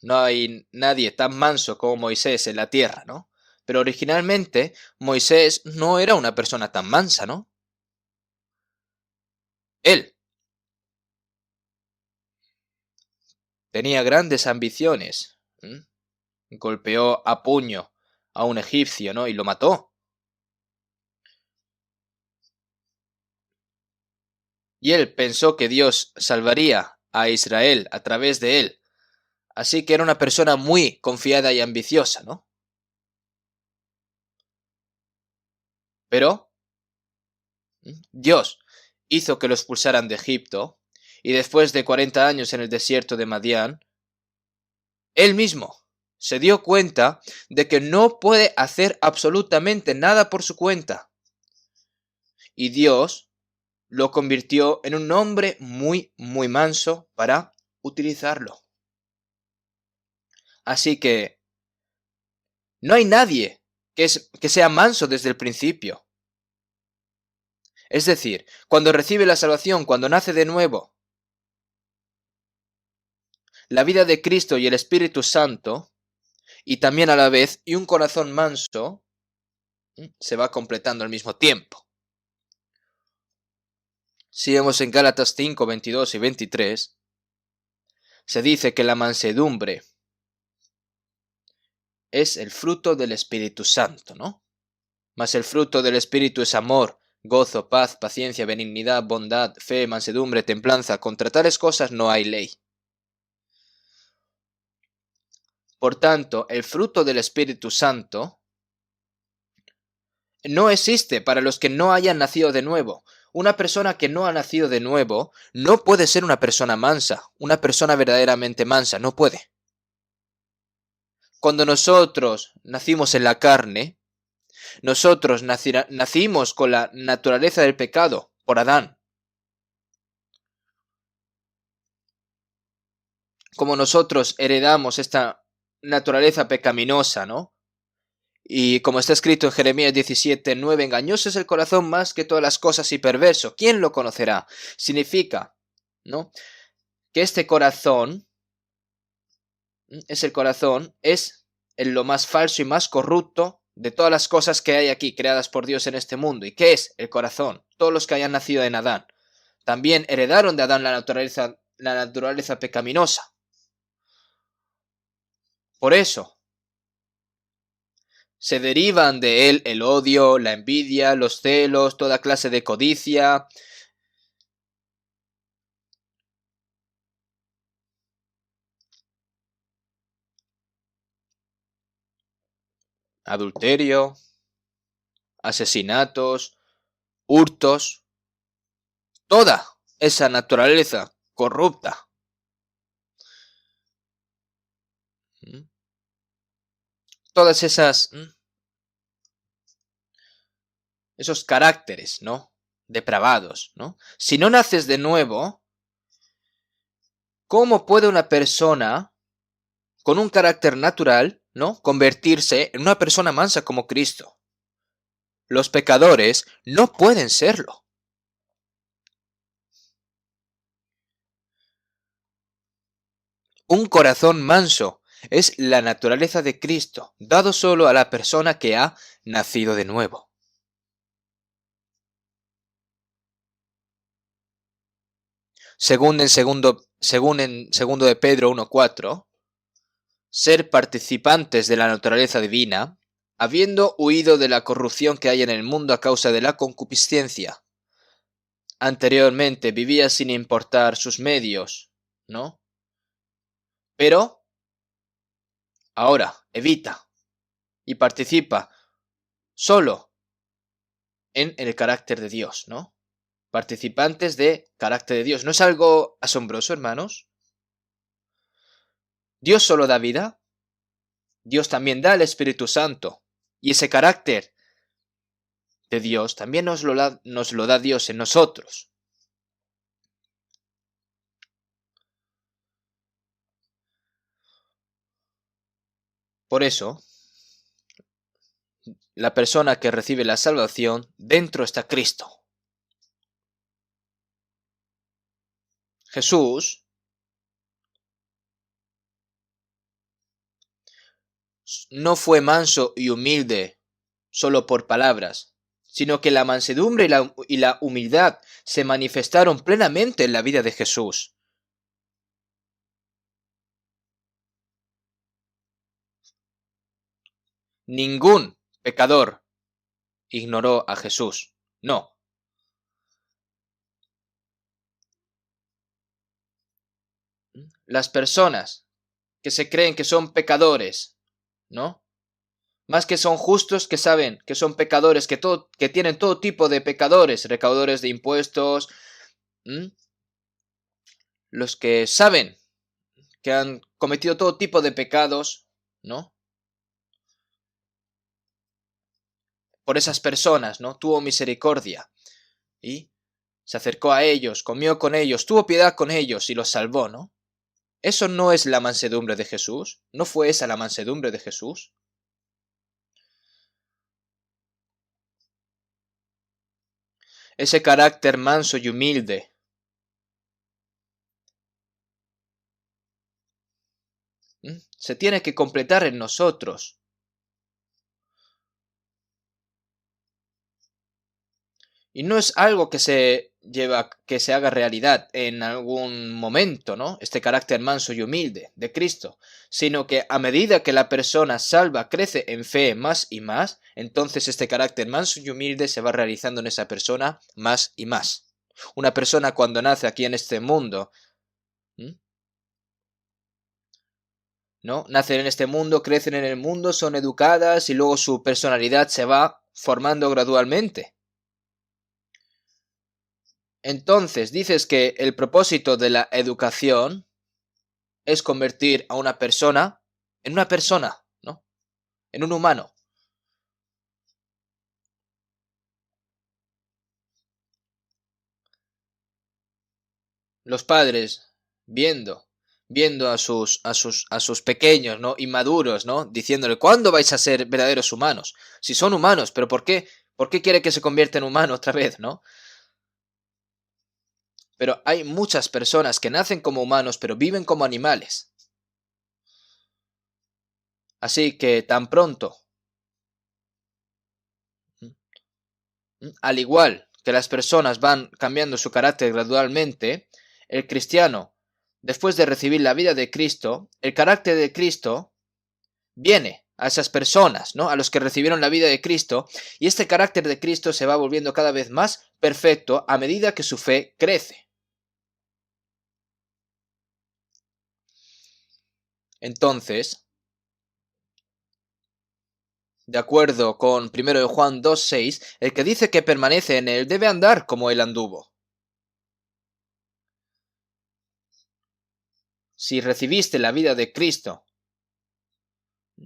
no hay nadie tan manso como Moisés en la tierra, ¿no? Pero originalmente Moisés no era una persona tan mansa, ¿no? Él tenía grandes ambiciones. Golpeó a puño a un egipcio, ¿no? Y lo mató. Y él pensó que Dios salvaría a Israel a través de él. Así que era una persona muy confiada y ambiciosa, ¿no? Pero Dios hizo que lo expulsaran de Egipto y después de 40 años en el desierto de Madián, él mismo se dio cuenta de que no puede hacer absolutamente nada por su cuenta. Y Dios lo convirtió en un hombre muy, muy manso para utilizarlo. Así que no hay nadie que sea manso desde el principio. Es decir, cuando recibe la salvación, cuando nace de nuevo, la vida de Cristo y el Espíritu Santo, y también a la vez, y un corazón manso, se va completando al mismo tiempo. Si vemos en Gálatas 5, 22 y 23, se dice que la mansedumbre es el fruto del Espíritu Santo, ¿no? Mas el fruto del Espíritu es amor, gozo, paz, paciencia, benignidad, bondad, fe, mansedumbre, templanza. Contra tales cosas no hay ley. Por tanto, el fruto del Espíritu Santo no existe para los que no hayan nacido de nuevo. Una persona que no ha nacido de nuevo no puede ser una persona mansa, una persona verdaderamente mansa, no puede. Cuando nosotros nacimos en la carne, nosotros nacimos con la naturaleza del pecado por Adán. Como nosotros heredamos esta naturaleza pecaminosa, ¿no? Y como está escrito en Jeremías 17:9, engañoso es el corazón más que todas las cosas y perverso. ¿Quién lo conocerá? Significa, ¿no?, que este corazón es lo más falso y más corrupto de todas las cosas que hay aquí, creadas por Dios en este mundo. ¿Y qué es el corazón? Todos los que hayan nacido en Adán también heredaron de Adán la naturaleza pecaminosa. Por eso se derivan de él el odio, la envidia, los celos, toda clase de codicia, adulterio, asesinatos, hurtos, toda esa naturaleza corrupta. Todas esos caracteres, ¿no?, depravados, ¿no? Si no naces de nuevo, ¿cómo puede una persona con un carácter natural, ¿no?, convertirse en una persona mansa como Cristo? Los pecadores no pueden serlo. Un corazón manso es la naturaleza de Cristo, dado solo a la persona que ha nacido de nuevo. Según en segundo de Pedro 1:4, ser participantes de la naturaleza divina, habiendo huido de la corrupción que hay en el mundo a causa de la concupiscencia. Anteriormente vivía sin importar sus medios, ¿no? Pero ahora evita y participa solo en el carácter de Dios, ¿no? Participantes de carácter de Dios. ¿No es algo asombroso, hermanos? Dios solo da vida. Dios también da el Espíritu Santo. Y ese carácter de Dios también nos lo da Dios en nosotros. Por eso, la persona que recibe la salvación, dentro está Cristo. Jesús no fue manso y humilde solo por palabras, sino que la mansedumbre y la humildad se manifestaron plenamente en la vida de Jesús. Ningún pecador ignoró a Jesús. No. Las personas que se creen que son pecadores, ¿no?, más que son justos, que saben que son pecadores, que tienen todo tipo de pecadores, recaudadores de impuestos, los que saben que han cometido todo tipo de pecados, ¿no? Por esas personas, ¿no?, tuvo misericordia y se acercó a ellos, comió con ellos, tuvo piedad con ellos y los salvó, ¿no? ¿Eso no es la mansedumbre de Jesús? ¿No fue esa la mansedumbre de Jesús? Ese carácter manso y humilde se tiene que completar en nosotros. Y no es algo que se haga realidad en algún momento, ¿no?, este carácter manso y humilde de Cristo, sino que a medida que la persona salva crece en fe más y más, entonces este carácter manso y humilde se va realizando en esa persona más y más. Una persona cuando nace aquí en este mundo, ¿no?, nacen en este mundo, crecen en el mundo, son educadas y luego su personalidad se va formando gradualmente. Entonces, dices que el propósito de la educación es convertir a una persona en una persona, ¿no? En un humano. Los padres viendo a sus pequeños, ¿no? Inmaduros, ¿no? Diciéndole, ¿cuándo vais a ser verdaderos humanos? Si son humanos, pero ¿por qué? ¿Por qué quiere que se convierta en humano otra vez, ¿no? Pero hay muchas personas que nacen como humanos, pero viven como animales. Así que tan pronto, al igual que las personas van cambiando su carácter gradualmente, el cristiano, después de recibir la vida de Cristo, el carácter de Cristo viene a esas personas, ¿no? A los que recibieron la vida de Cristo, y este carácter de Cristo se va volviendo cada vez más perfecto a medida que su fe crece. Entonces, de acuerdo con 1 de Juan 2:6, el que dice que permanece en él debe andar como él anduvo. Si recibiste la vida de Cristo,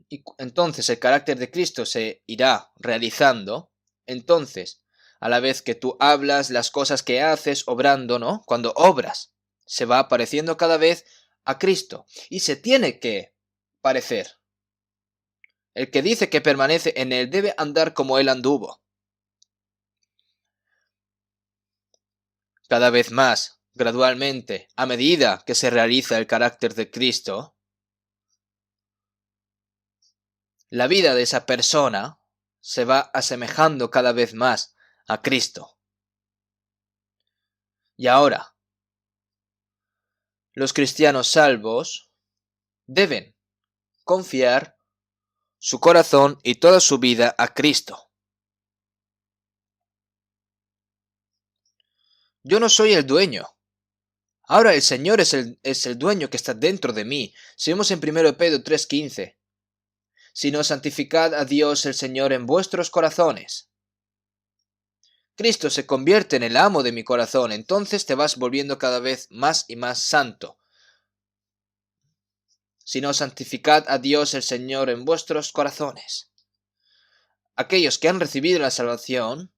y entonces el carácter de Cristo se irá realizando, entonces, a la vez que tú hablas, las cosas que haces, obrando, ¿no? Cuando obras, se va pareciendo cada vez a Cristo y se tiene que parecer. El que dice que permanece en él debe andar como él anduvo. Cada vez más, gradualmente, a medida que se realiza el carácter de Cristo, la vida de esa persona se va asemejando cada vez más a Cristo. Y ahora, los cristianos salvos deben confiar su corazón y toda su vida a Cristo. Yo no soy el dueño. Ahora el Señor es el dueño que está dentro de mí. Si vemos en 1 Pedro 3:15, sino santificad a Dios el Señor en vuestros corazones. Cristo se convierte en el amo de mi corazón, entonces te vas volviendo cada vez más y más santo. Sino santificad a Dios el Señor en vuestros corazones. Aquellos que han recibido la salvación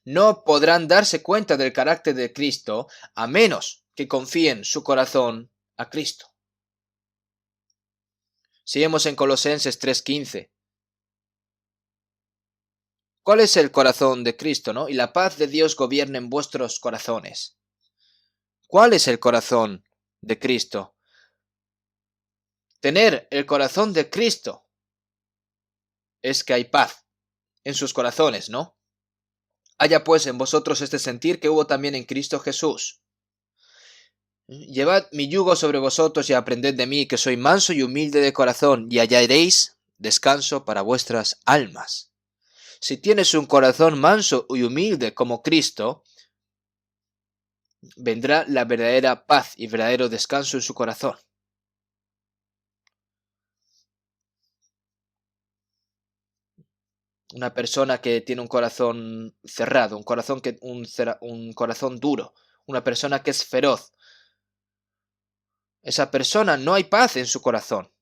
no podrán darse cuenta del carácter de Cristo a menos que confíen su corazón a Cristo. Seguimos en Colosenses 3:15. ¿Cuál es el corazón de Cristo, no? Y la paz de Dios gobierne en vuestros corazones. ¿Cuál es el corazón de Cristo? Tener el corazón de Cristo es que hay paz en sus corazones, ¿no? Haya pues en vosotros este sentir que hubo también en Cristo Jesús. Llevad mi yugo sobre vosotros y aprended de mí, que soy manso y humilde de corazón, y hallaréis descanso para vuestras almas. Si tienes un corazón manso y humilde como Cristo, vendrá la verdadera paz y verdadero descanso en su corazón. Una persona que tiene un corazón cerrado, un corazón duro, una persona que es feroz, esa persona no hay paz en su corazón.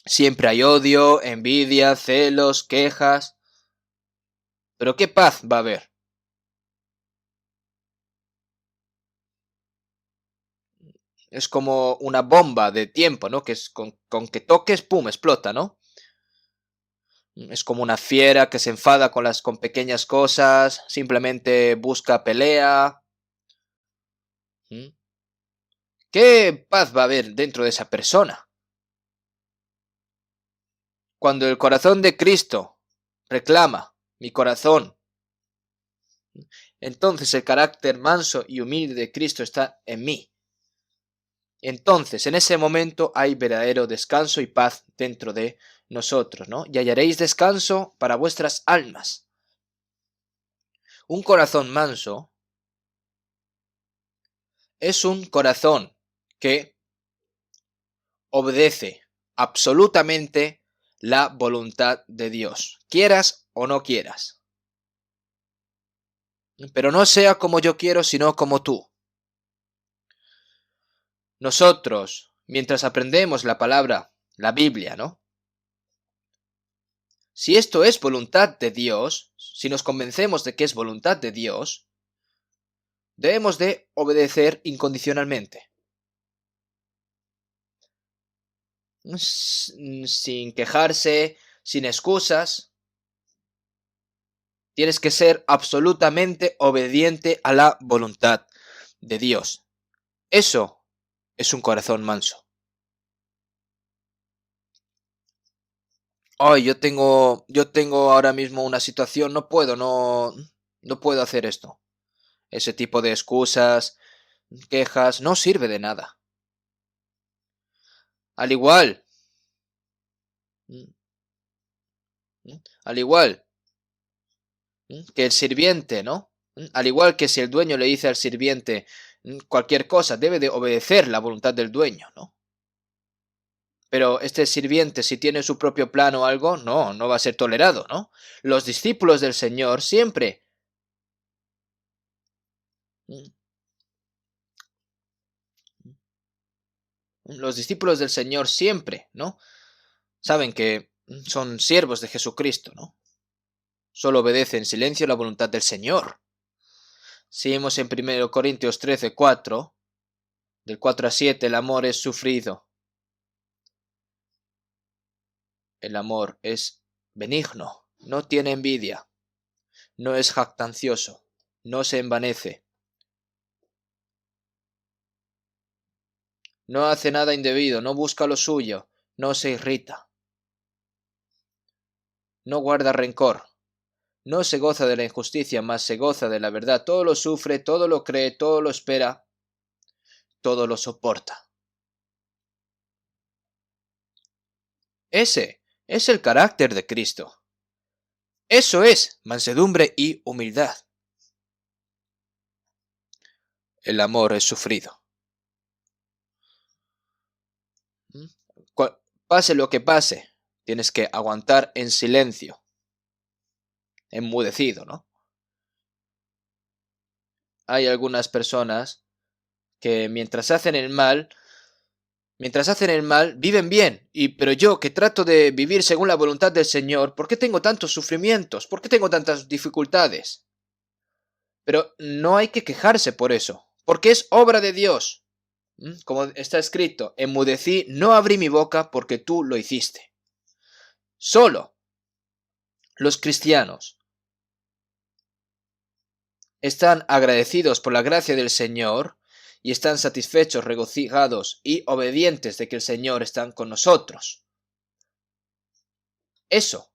Siempre hay odio, envidia, celos, quejas. ¿Pero qué paz va a haber? Es como una bomba de tiempo, ¿no? Que es con que toques, ¡pum!, explota, ¿no? Es como una fiera que se enfada con pequeñas cosas, simplemente busca pelea. ¿Mm? ¿Qué paz va a haber dentro de esa persona? Cuando el corazón de Cristo reclama mi corazón, entonces el carácter manso y humilde de Cristo está en mí. Entonces, en ese momento hay verdadero descanso y paz dentro de nosotros, ¿no? Y hallaréis descanso para vuestras almas. Un corazón manso es un corazón que obedece absolutamente la voluntad de Dios, quieras o no quieras. pero no sea como yo quiero, sino como tú. Nosotros, mientras aprendemos la palabra, la Biblia, ¿no? Si esto es voluntad de Dios, si nos convencemos de que es voluntad de Dios, debemos de obedecer incondicionalmente, sin quejarse, sin excusas. Tienes que ser absolutamente obediente a la voluntad de Dios. Eso es un corazón manso. Ay, yo tengo ahora mismo una situación, no puedo hacer esto. Ese tipo de excusas, quejas, no sirve de nada. Al igual, mm, al igual que el sirviente, ¿no? Al igual que si el dueño le dice al sirviente cualquier cosa, debe de obedecer la voluntad del dueño, ¿no? Pero este sirviente, si tiene su propio plan o algo, no va a ser tolerado, ¿no? Los discípulos del Señor siempre, mm, los discípulos del Señor siempre, ¿no? Saben que son siervos de Jesucristo, ¿no? Solo obedece en silencio la voluntad del Señor. Seguimos en 1 Corintios 13:4, del 4 a 7, el amor es sufrido. El amor es benigno, no tiene envidia, no es jactancioso, no se envanece, no hace nada indebido, no busca lo suyo, no se irrita, no guarda rencor, no se goza de la injusticia, mas se goza de la verdad. Todo lo sufre, todo lo cree, todo lo espera, todo lo soporta. Ese es el carácter de Cristo. Eso es mansedumbre y humildad. El amor es sufrido. ¿Mm? Pase lo que pase, tienes que aguantar en silencio, enmudecido, ¿no? Hay algunas personas que mientras hacen el mal, viven bien. Pero yo que trato de vivir según la voluntad del Señor, ¿por qué tengo tantos sufrimientos? ¿Por qué tengo tantas dificultades? Pero no hay que quejarse por eso, porque es obra de Dios. Como está escrito, enmudecí, no abrí mi boca porque tú lo hiciste. Solo los cristianos están agradecidos por la gracia del Señor y están satisfechos, regocijados y obedientes de que el Señor está con nosotros. Eso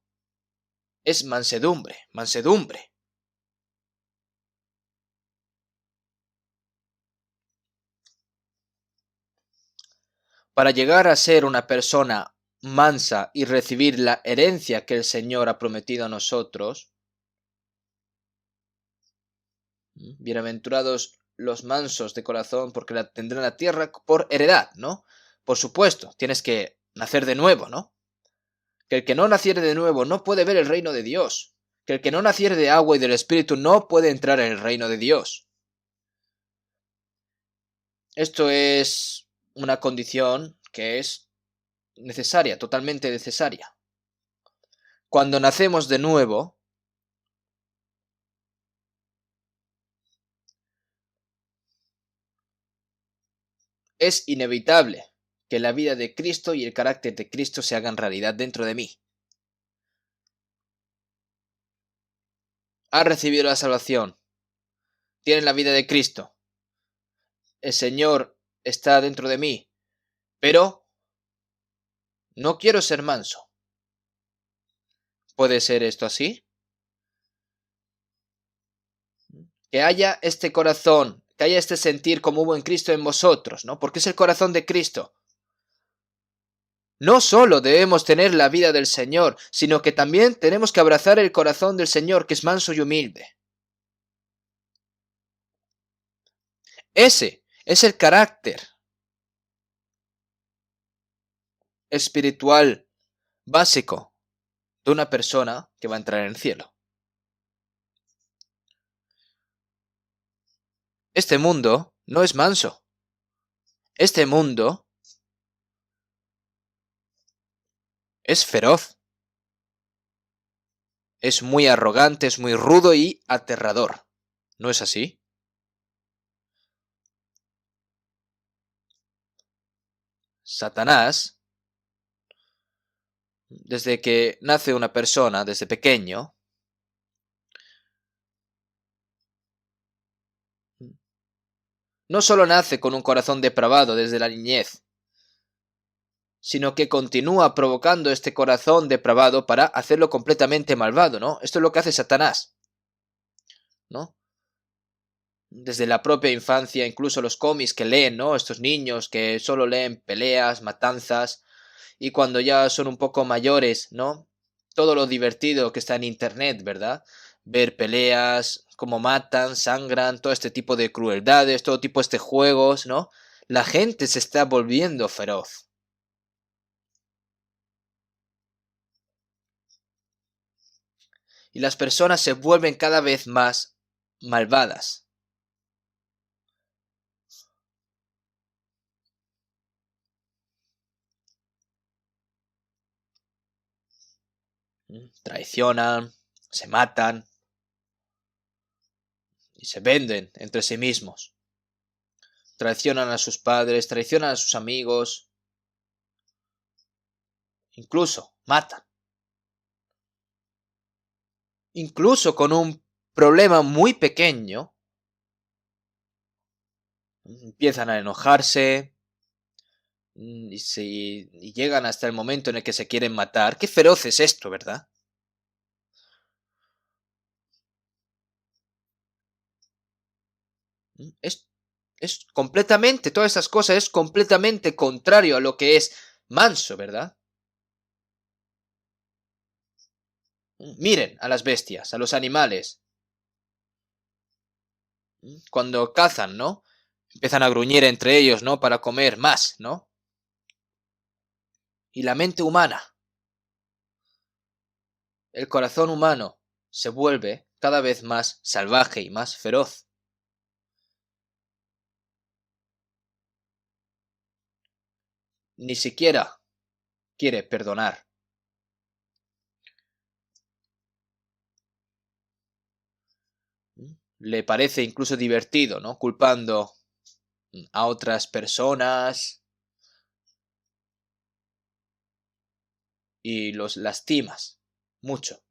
es mansedumbre, mansedumbre. Para llegar a ser una persona mansa y recibir la herencia que el Señor ha prometido a nosotros, bienaventurados los mansos de corazón, porque la tendrán la tierra por heredad, ¿no? Por supuesto, tienes que nacer de nuevo, ¿no? Que el que no naciere de nuevo no puede ver el reino de Dios. Que el que no naciere de agua y del Espíritu no puede entrar en el reino de Dios. Esto es una condición que es necesaria, totalmente necesaria. Cuando nacemos de nuevo, es inevitable que la vida de Cristo y el carácter de Cristo se hagan realidad dentro de mí. Has recibido la salvación, tienes la vida de Cristo, el Señor está dentro de mí, pero no quiero ser manso. ¿Puede ser esto así? Que haya este corazón, que haya este sentir como hubo en Cristo en vosotros, ¿no? Porque es el corazón de Cristo. No solo debemos tener la vida del Señor, sino que también tenemos que abrazar el corazón del Señor, que es manso y humilde. Ese es el carácter espiritual básico de una persona que va a entrar en el cielo. Este mundo no es manso. Este mundo es feroz. Es muy arrogante, es muy rudo y aterrador. ¿No es así? Satanás, desde que nace una persona, desde pequeño, no solo nace con un corazón depravado desde la niñez, sino que continúa provocando este corazón depravado para hacerlo completamente malvado, ¿no? Esto es lo que hace Satanás, ¿no? Desde la propia infancia, incluso los cómics que leen, ¿no? Estos niños que solo leen peleas, matanzas, y cuando ya son un poco mayores, ¿no? Todo lo divertido que está en internet, ¿verdad? Ver peleas, cómo matan, sangran, todo este tipo de crueldades, todo tipo de juegos, ¿no? La gente se está volviendo feroz. Y las personas se vuelven cada vez más malvadas. Traicionan, se matan y se venden entre sí mismos. Traicionan a sus padres, traicionan a sus amigos, incluso matan. Incluso con un problema muy pequeño, empiezan a enojarse y llegan hasta el momento en el que se quieren matar. Qué feroz es esto, ¿verdad? Es, es completamente, todas esas cosas es completamente contrario a lo que es manso, ¿verdad? Miren a las bestias, a los animales. Cuando cazan, ¿no? Empiezan a gruñir entre ellos, ¿no? Para comer más, ¿no? Y la mente humana, el corazón humano, se vuelve cada vez más salvaje y más feroz. Ni siquiera quiere perdonar. Le parece incluso divertido, ¿no? Culpando a otras personas y los lastimas mucho.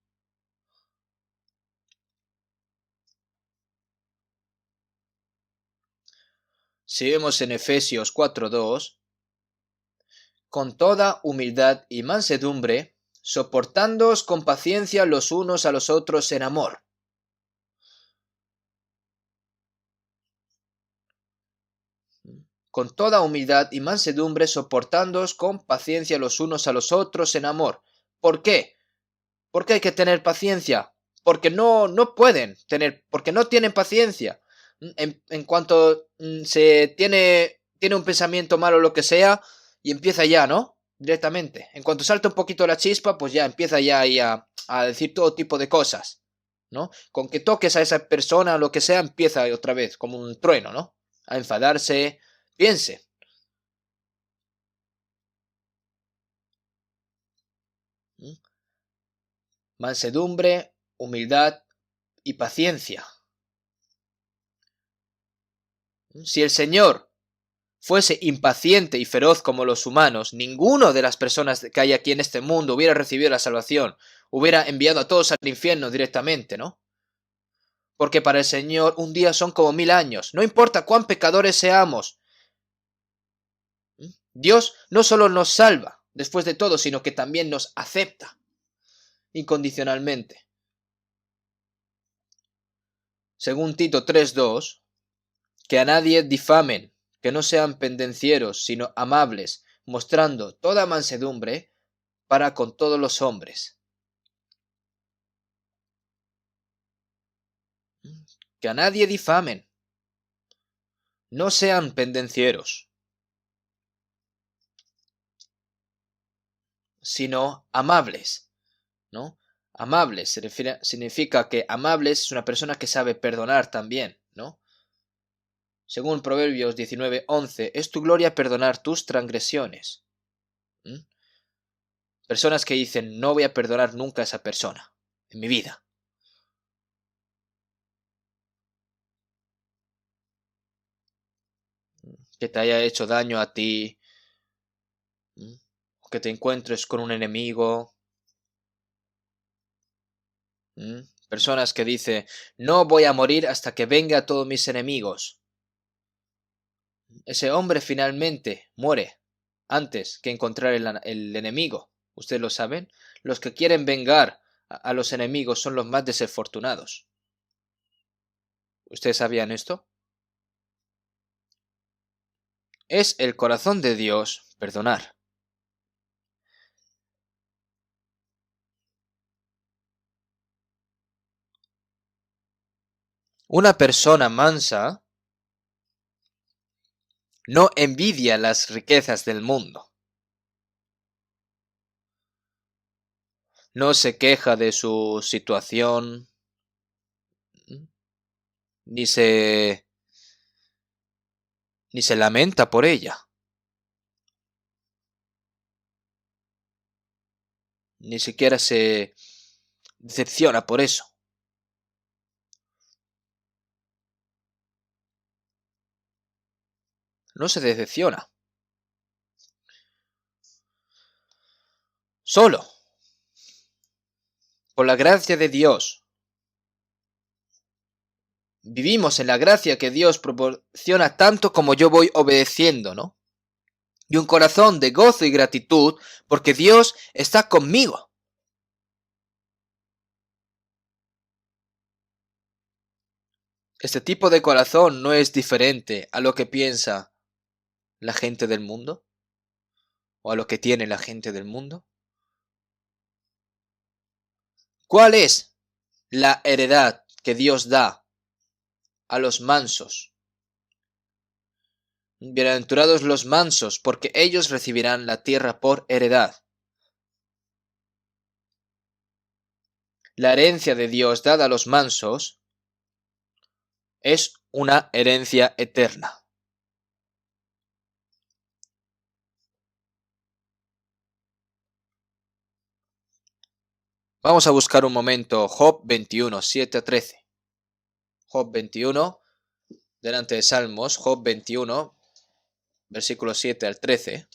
Si vemos en Efesios 4:2, con toda humildad y mansedumbre, soportándoos con paciencia los unos a los otros en amor. Con toda humildad y mansedumbre, soportándoos con paciencia los unos a los otros en amor. ¿Por qué? ¿Por qué hay que tener paciencia? Porque no pueden tener, porque no tienen paciencia. En cuanto se tiene un pensamiento malo o lo que sea, y empieza ya, ¿no? Directamente. En cuanto salta un poquito la chispa, pues ya empieza ya ahí a decir todo tipo de cosas, ¿no? Con que toques a esa persona o lo que sea, empieza otra vez, como un trueno, ¿no? A enfadarse. Piense. Mansedumbre, humildad y paciencia. Si el Señor fuese impaciente y feroz como los humanos, ninguno de las personas que hay aquí en este mundo hubiera recibido la salvación, hubiera enviado a todos al infierno directamente, ¿no? Porque para el Señor un día son como 1000 años, no importa cuán pecadores seamos. Dios no solo nos salva después de todo, sino que también nos acepta incondicionalmente. Según Tito 3:2, que a nadie difamen, que no sean pendencieros, sino amables, mostrando toda mansedumbre para con todos los hombres. Que a nadie difamen, no sean pendencieros, sino amables, ¿no? Amables significa que amables es una persona que sabe perdonar también, ¿no? Según Proverbios 19:11, es tu gloria perdonar tus transgresiones. Personas que dicen, no voy a perdonar nunca a esa persona en mi vida. Que te haya hecho daño a ti, que te encuentres con un enemigo. Personas que dicen, no voy a morir hasta que venga a todos mis enemigos. Ese hombre finalmente muere antes que encontrar el enemigo. ¿Ustedes lo saben? Los que quieren vengar a los enemigos son los más desafortunados. ¿Ustedes sabían esto? Es el corazón de Dios perdonar. Una persona mansa no envidia las riquezas del mundo. No se queja de su situación, ni se lamenta por ella. Ni siquiera se decepciona por eso. No se decepciona. Solo por la gracia de Dios. Vivimos en la gracia que Dios proporciona tanto como yo voy obedeciendo, ¿no? Y un corazón de gozo y gratitud porque Dios está conmigo. Este tipo de corazón no es diferente a lo que piensa la gente del mundo o a lo que tiene la gente del mundo. ¿Cuál es la heredad que Dios da a los mansos? Bienaventurados los mansos, porque ellos recibirán la tierra por heredad. La herencia de Dios dada a los mansos es una herencia eterna. Vamos a buscar un momento Job 21, 7 a 13. Job 21, delante de Salmos, Job 21, versículos 7 al 13.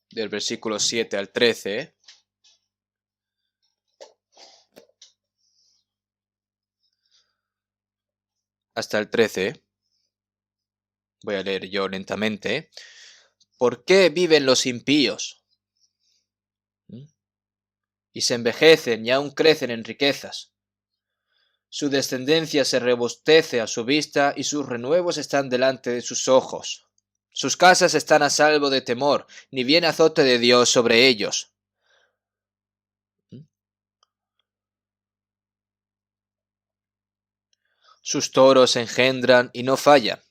Del versículo 7 al 13. Hasta el 13. Voy a leer yo lentamente. ¿Por qué viven los impíos? Y se envejecen y aún crecen en riquezas. Su descendencia se robustece a su vista y sus renuevos están delante de sus ojos. Sus casas están a salvo de temor, ni viene azote de Dios sobre ellos. Sus toros engendran y no fallan.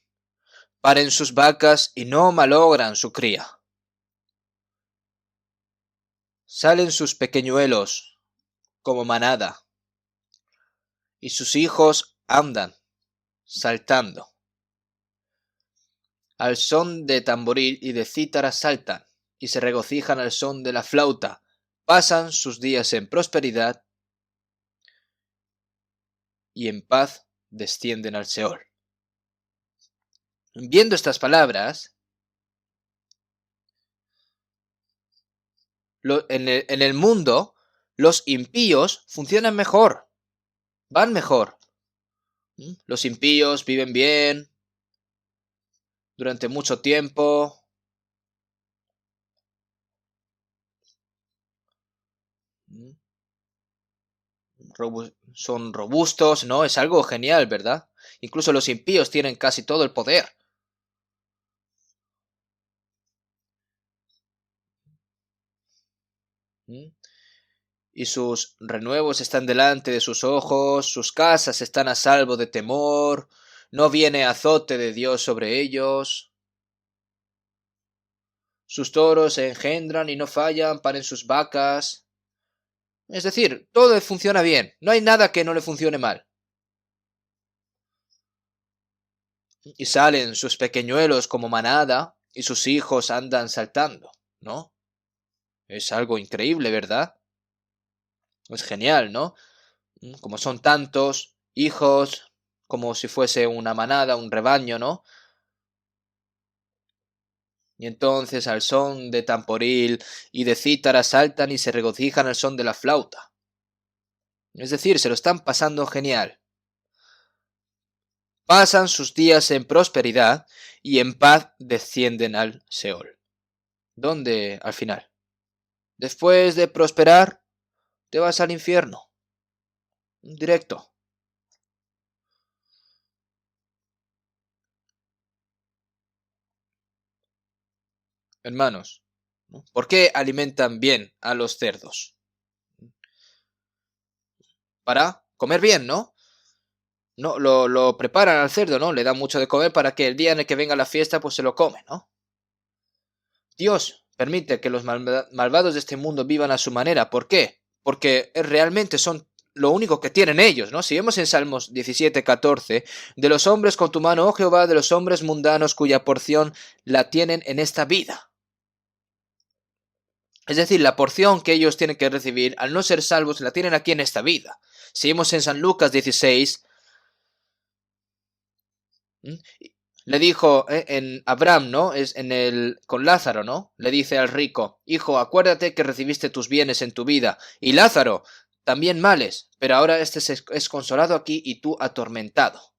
Paren sus vacas y no malogran su cría. Salen sus pequeñuelos como manada, y sus hijos andan saltando. Al son de tamboril y de cítara saltan, y se regocijan al son de la flauta. Pasan sus días en prosperidad, y en paz descienden al Seol. Viendo estas palabras, en el mundo, los impíos funcionan mejor, van mejor. Los impíos viven bien durante mucho tiempo. Son robustos, ¿no? Es algo genial, ¿verdad? Incluso los impíos tienen casi todo el poder. Y sus renuevos están delante de sus ojos, sus casas están a salvo de temor, no viene azote de Dios sobre ellos. Sus toros se engendran y no fallan, paren sus vacas. Es decir, todo funciona bien, no hay nada que no le funcione mal. Y salen sus pequeñuelos como manada y sus hijos andan saltando, ¿no? Es algo increíble, ¿verdad? Es genial, ¿no? Como son tantos hijos, como si fuese una manada, un rebaño, ¿no? Y entonces al son de tamboril y de cítara saltan y se regocijan al son de la flauta. Es decir, se lo están pasando genial. Pasan sus días en prosperidad y en paz descienden al Seol. ¿Dónde al final? Después de prosperar, te vas al infierno. Directo. Hermanos, ¿no? ¿Por qué alimentan bien a los cerdos? Para comer bien, ¿no? No, lo preparan al cerdo, ¿no? Le dan mucho de comer para que el día en el que venga la fiesta, pues se lo come, ¿no? Dios permite que los malvados de este mundo vivan a su manera. ¿Por qué? Porque realmente son lo único que tienen ellos, ¿no? Si vemos en Salmos 17:14, de los hombres con tu mano, oh Jehová, de los hombres mundanos cuya porción la tienen en esta vida. Es decir, la porción que ellos tienen que recibir, al no ser salvos, la tienen aquí en esta vida. Si vemos en San Lucas 16, ¿m? Le dijo en Abraham, ¿no? Es en el con Lázaro, ¿no? Le dice al rico, hijo, acuérdate que recibiste tus bienes en tu vida, y Lázaro, también males, pero ahora este es consolado aquí y tú atormentado.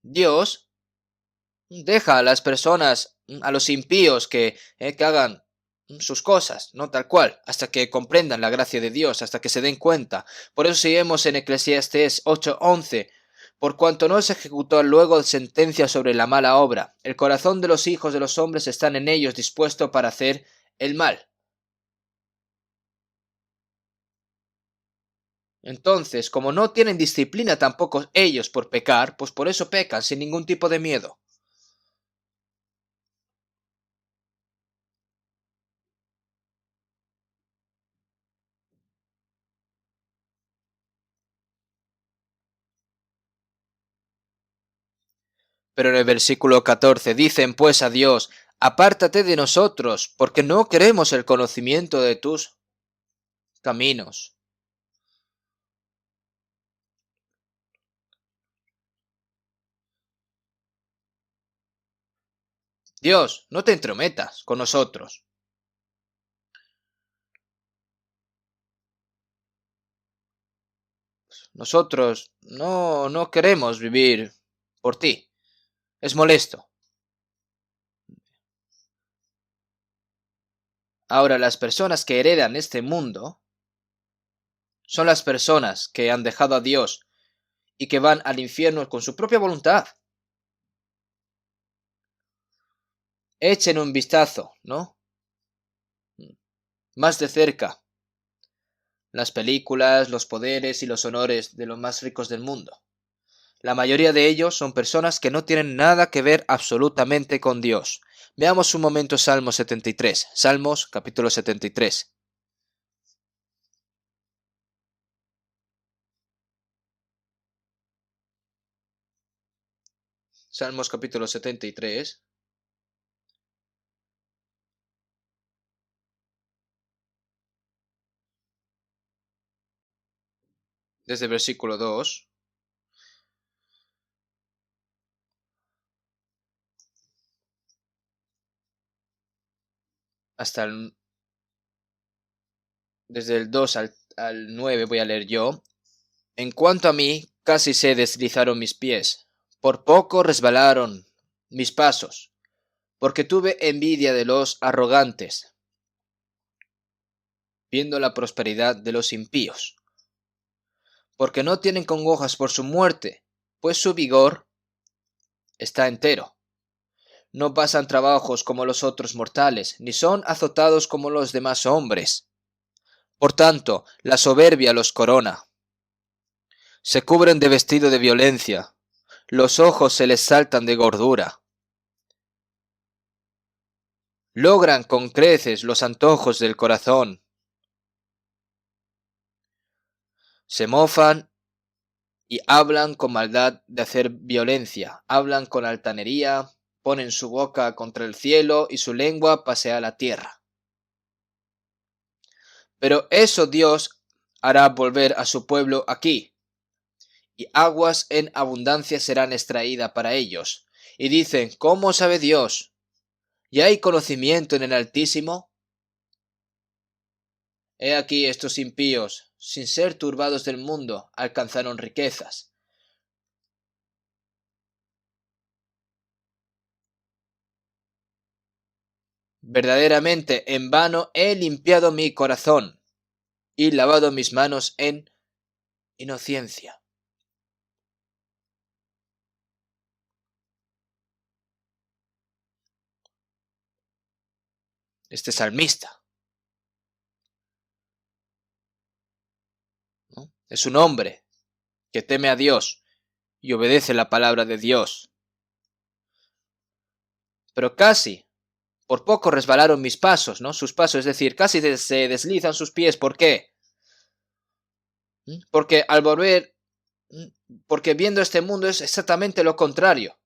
Dios deja a las personas, a los impíos que hagan sus cosas, no tal cual, hasta que comprendan la gracia de Dios, hasta que se den cuenta. Por eso si vemos en Eclesiastés 8:11, por cuanto no se ejecutó luego sentencia sobre la mala obra, el corazón de los hijos de los hombres están en ellos dispuesto para hacer el mal. Entonces, como no tienen disciplina tampoco ellos por pecar, pues por eso pecan sin ningún tipo de miedo. Pero en el versículo 14 dicen pues a Dios, apártate de nosotros, porque no queremos el conocimiento de tus caminos. Dios, no te entrometas con nosotros. Nosotros no queremos vivir por ti. Es molesto. Ahora, las personas que heredan este mundo son las personas que han dejado a Dios y que van al infierno con su propia voluntad. Echen un vistazo, ¿no? Más de cerca. Las películas, los poderes y los honores de los más ricos del mundo. La mayoría de ellos son personas que no tienen nada que ver absolutamente con Dios. Veamos un momento Salmos 73. Salmos capítulo 73. Salmos capítulo 73. Desde el versículo 2 hasta desde el 2 al 9 voy a leer yo. En cuanto a mí, casi se deslizaron mis pies. Por poco resbalaron mis pasos, porque tuve envidia de los arrogantes, viendo la prosperidad de los impíos, porque no tienen congojas por su muerte, pues su vigor está entero. No pasan trabajos como los otros mortales, ni son azotados como los demás hombres. Por tanto, la soberbia los corona. Se cubren de vestido de violencia, los ojos se les saltan de gordura. logran con creces los antojos del corazón, se mofan y hablan con maldad de hacer violencia, hablan con altanería, ponen su boca contra el cielo y su lengua pasea la tierra. Pero eso Dios hará volver a su pueblo aquí, y aguas en abundancia serán extraídas para ellos. Y dicen, ¿cómo sabe Dios? ¿Y hay conocimiento en el Altísimo? He aquí estos impíos, sin ser turbados del mundo, alcanzaron riquezas. Verdaderamente en vano he limpiado mi corazón y lavado mis manos en inocencia. Este salmista, ¿no? Es un hombre que teme a Dios y obedece la palabra de Dios. Pero casi, por poco resbalaron mis pasos, ¿no? Sus pasos, es decir, casi se deslizan sus pies. ¿Por qué? Porque al volver, porque viendo este mundo es exactamente lo contrario.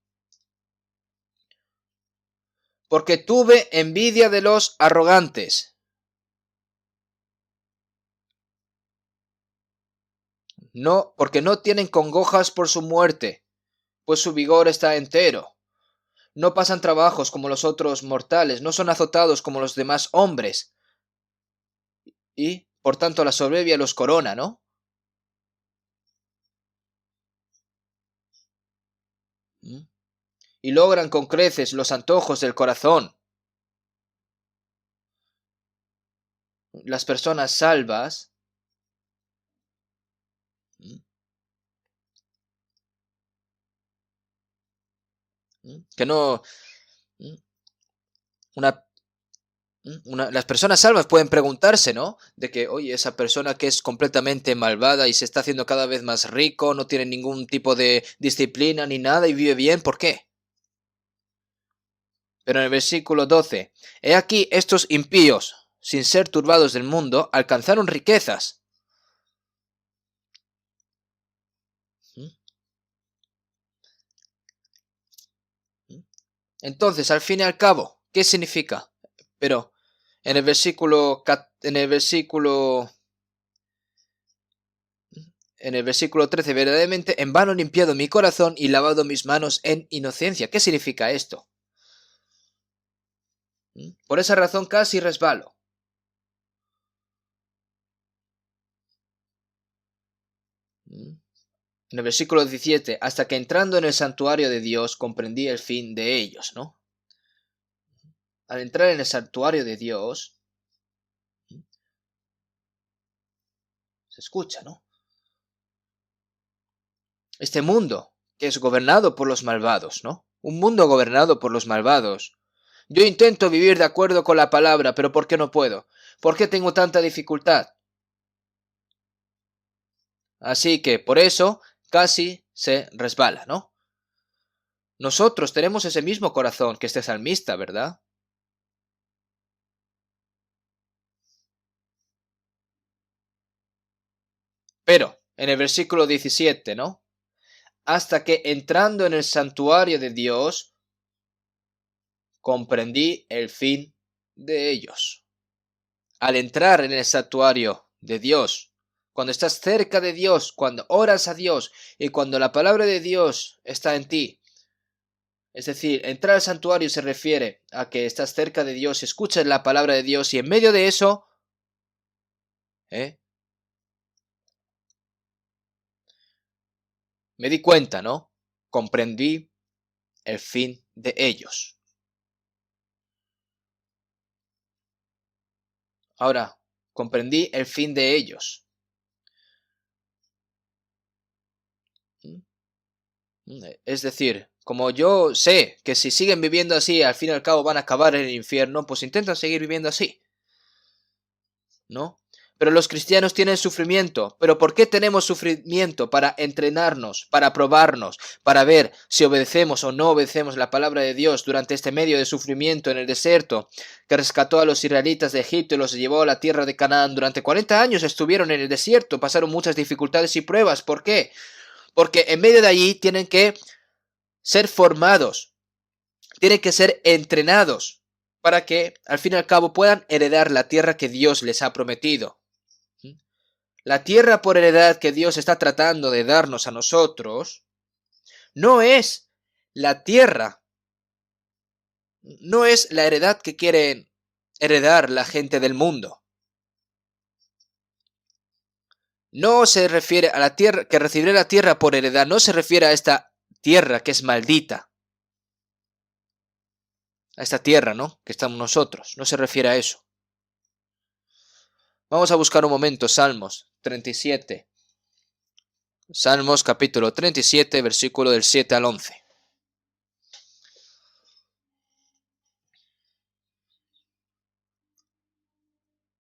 Porque tuve envidia de los arrogantes. No, porque no tienen congojas por su muerte, pues su vigor está entero. No pasan trabajos como los otros mortales, no son azotados como los demás hombres. Y, por tanto, la soberbia los corona, ¿no? Y logran con creces los antojos del corazón. Las personas salvas que no una, las personas salvas pueden preguntarse, ¿no? De que, oye, esa persona que es completamente malvada y se está haciendo cada vez más rico, no tiene ningún tipo de disciplina ni nada y vive bien, ¿por qué? Pero en el versículo 12, he aquí estos impíos, sin ser turbados del mundo, alcanzaron riquezas. Entonces, al fin y al cabo, ¿qué significa? Pero en el versículo en el versículo 13, verdaderamente en vano he limpiado mi corazón y lavado mis manos en inocencia. ¿Qué significa esto? Por esa razón casi resbalo. En el versículo 17, hasta que entrando en el santuario de Dios comprendí el fin de ellos, ¿no? Al entrar en el santuario de Dios, se escucha, ¿no? Este mundo que es gobernado por los malvados, ¿no? Un mundo gobernado por los malvados. Yo intento vivir de acuerdo con la palabra, pero ¿por qué no puedo? ¿Por qué tengo tanta dificultad? Así que por eso casi se resbala, ¿no? Nosotros tenemos ese mismo corazón que este salmista, ¿verdad? Pero en el versículo 17, ¿no? Hasta que entrando en el santuario de Dios, comprendí el fin de ellos. Al entrar en el santuario de Dios, cuando estás cerca de Dios, cuando oras a Dios y cuando la palabra de Dios está en ti, es decir, entrar al santuario se refiere a que estás cerca de Dios, escuchas la palabra de Dios y en medio de eso, ¿eh? Me di cuenta, ¿no? Comprendí el fin de ellos. Ahora, comprendí el fin de ellos. Es decir, como yo sé que si siguen viviendo así, al fin y al cabo van a acabar en el infierno, pues intentan seguir viviendo así, ¿no? Pero los cristianos tienen sufrimiento. ¿Pero por qué tenemos sufrimiento? Para entrenarnos, para probarnos, para ver si obedecemos o no obedecemos la palabra de Dios durante este medio de sufrimiento en el desierto, que rescató a los israelitas de Egipto y los llevó a la tierra de Canaán. Durante 40 años estuvieron en el desierto, pasaron muchas dificultades y pruebas. ¿Por qué? Porque en medio de allí tienen que ser formados, tienen que ser entrenados para que al fin y al cabo puedan heredar la tierra que Dios les ha prometido. La tierra por heredad que Dios está tratando de darnos a nosotros no es la tierra, no es la heredad que quieren heredar la gente del mundo. No se refiere a la tierra, que recibiré la tierra por heredad, no se refiere a esta tierra que es maldita. A esta tierra, ¿no? Que estamos nosotros, no se refiere a eso. Vamos a buscar un momento, Salmos 37. Salmos capítulo 37, versículo del 7 al 11.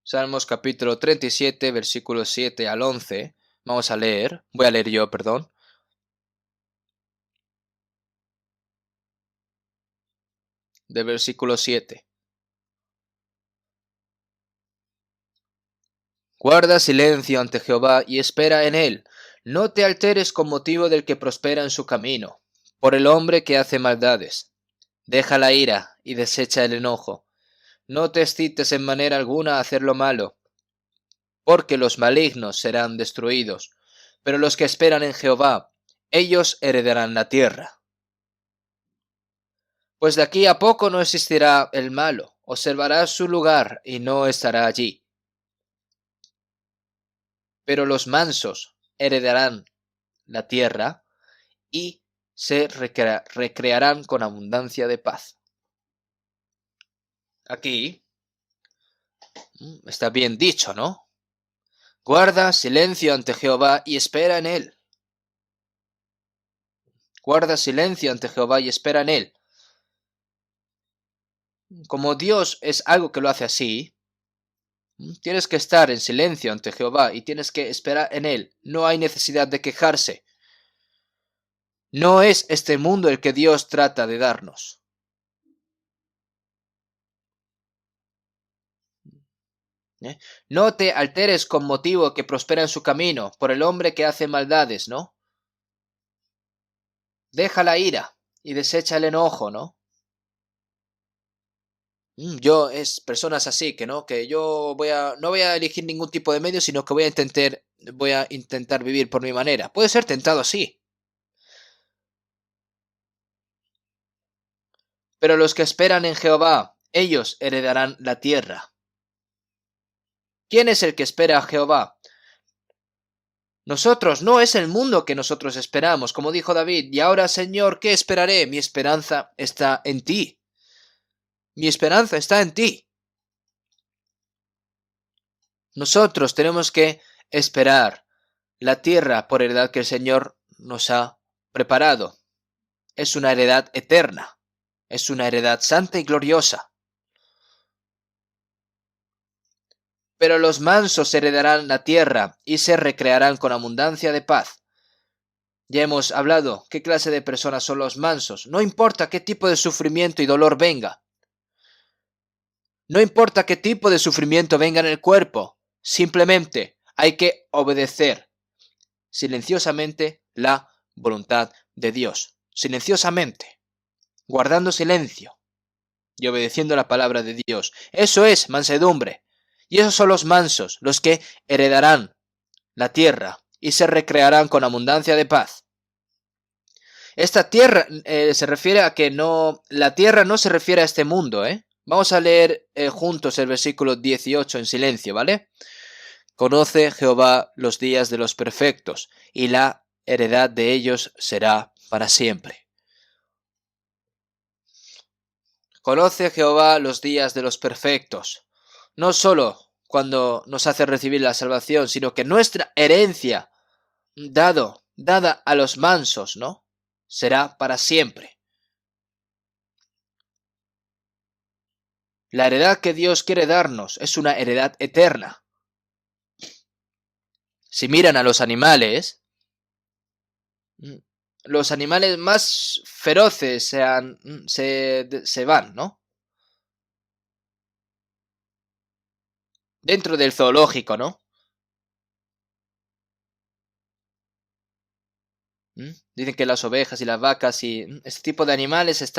Salmos capítulo 37, versículo 7 al 11. Vamos a leer. Voy a leer yo, perdón. Del versículo 7. Guarda silencio ante Jehová y espera en él. No te alteres con motivo del que prospera en su camino, por el hombre que hace maldades. Deja la ira y desecha el enojo. No te excites en manera alguna a hacer lo malo, porque los malignos serán destruidos, pero los que esperan en Jehová, ellos heredarán la tierra. Pues de aquí a poco no existirá el malo, observará su lugar y no estará allí. Pero los mansos heredarán la tierra y se recrearán con abundancia de paz. Aquí está bien dicho, ¿no? Guarda silencio ante Jehová y espera en él. Guarda silencio ante Jehová y espera en él. Como Dios es algo que lo hace así, tienes que estar en silencio ante Jehová y tienes que esperar en él. No hay necesidad de quejarse. No es este mundo el que Dios trata de darnos. No te alteres con motivo que prospera en su camino, por el hombre que hace maldades, ¿no? Deja la ira y desecha el enojo, ¿no? Yo es personas así que yo no voy a elegir ningún tipo de medio, sino que voy a intentar vivir por mi manera. Puede ser tentado así. Pero los que esperan en Jehová, ellos heredarán la tierra. ¿Quién es el que espera a Jehová? Nosotros, no es el mundo que nosotros esperamos, como dijo David. Y ahora, Señor, ¿qué esperaré? Mi esperanza está en ti. Mi esperanza está en ti. Nosotros tenemos que esperar la tierra por heredad que el Señor nos ha preparado. Es una heredad eterna. Es una heredad santa y gloriosa. Pero los mansos heredarán la tierra y se recrearán con abundancia de paz. Ya hemos hablado qué clase de personas son los mansos. No importa qué tipo de sufrimiento y dolor venga. No importa qué tipo de sufrimiento venga en el cuerpo. Simplemente hay que obedecer silenciosamente la voluntad de Dios. Silenciosamente. Guardando silencio y obedeciendo la palabra de Dios. Eso es mansedumbre. Y esos son los mansos, los que heredarán la tierra y se recrearán con abundancia de paz. Esta tierra se refiere a que la tierra no se refiere a este mundo, ¿eh? Vamos a leer juntos el versículo 18 en silencio, ¿vale? Conoce Jehová los días de los perfectos, y la heredad de ellos será para siempre. Conoce Jehová los días de los perfectos. No solo cuando nos hace recibir la salvación, sino que nuestra herencia, dada a los mansos, ¿no? Será para siempre. La heredad que Dios quiere darnos es una heredad eterna. Si miran a los animales más feroces se van, ¿no? Dentro del zoológico, ¿no? Dicen que las ovejas y las vacas y este tipo de animales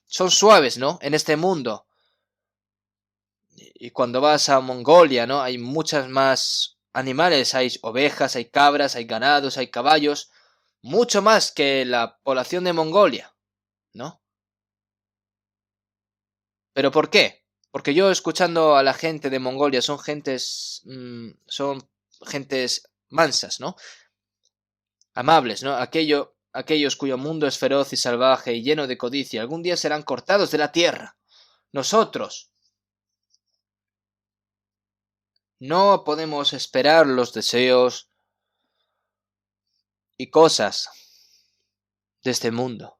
son suaves, ¿no? En este mundo. Y cuando vas a Mongolia, ¿no? Hay muchas más animales, hay ovejas, hay cabras, hay ganados, hay caballos, mucho más que la población de Mongolia, ¿no? ¿Pero por qué? Porque yo escuchando a la gente de Mongolia son gentes mansas, ¿no? Amables, ¿no? Aquellos cuyo mundo es feroz y salvaje y lleno de codicia, algún día serán cortados de la tierra. Nosotros no podemos esperar los deseos y cosas de este mundo,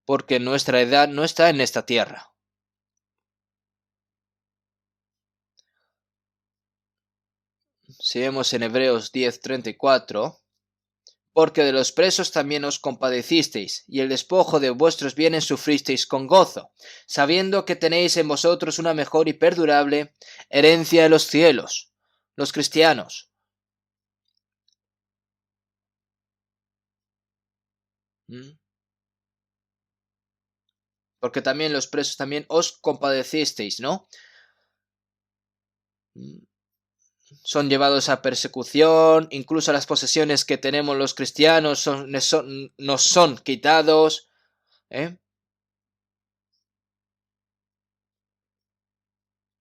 porque nuestra edad no está en esta tierra. Si vemos en Hebreos 10:34, porque de los presos también os compadecisteis, y el despojo de vuestros bienes sufristeis con gozo, sabiendo que tenéis en vosotros una mejor y perdurable herencia de los cielos, los cristianos. ¿Mm? Porque también los presos también os compadecisteis, ¿no? ¿Mm? Son llevados a persecución, incluso las posesiones que tenemos los cristianos nos son quitados, ¿eh?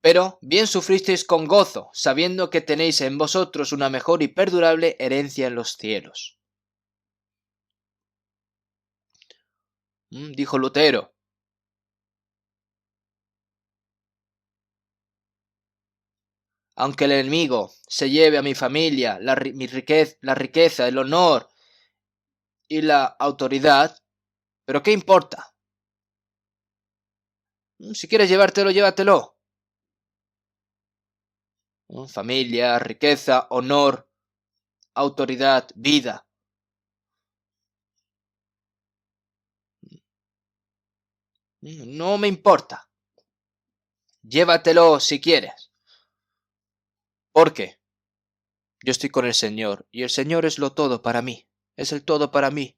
Pero bien sufristeis con gozo, sabiendo que tenéis en vosotros una mejor y perdurable herencia en los cielos. Dijo Lutero. Aunque el enemigo se lleve a mi familia, la riqueza, el honor y la autoridad, ¿pero qué importa? Si quieres llevártelo, llévatelo. Familia, riqueza, honor, autoridad, vida. No me importa. Llévatelo si quieres. ¿Por qué? Yo estoy con el Señor y el Señor es lo todo para mí. Es el todo para mí.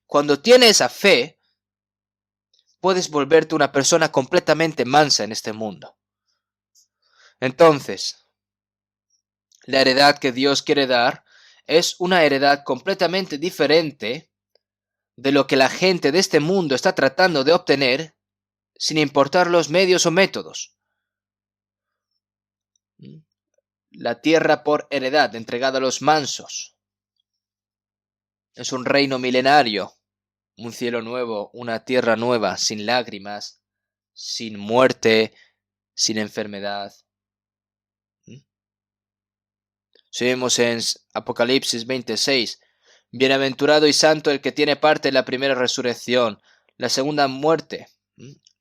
Cuando tienes esa fe, puedes volverte una persona completamente mansa en este mundo. Entonces, la heredad que Dios quiere dar es una heredad completamente diferente de lo que la gente de este mundo está tratando de obtener, sin importar los medios o métodos. La tierra por heredad entregada a los mansos. Es un reino milenario, un cielo nuevo, una tierra nueva, sin lágrimas, sin muerte, sin enfermedad. Si vemos en Apocalipsis 26, bienaventurado y santo el que tiene parte en la primera resurrección, la segunda muerte.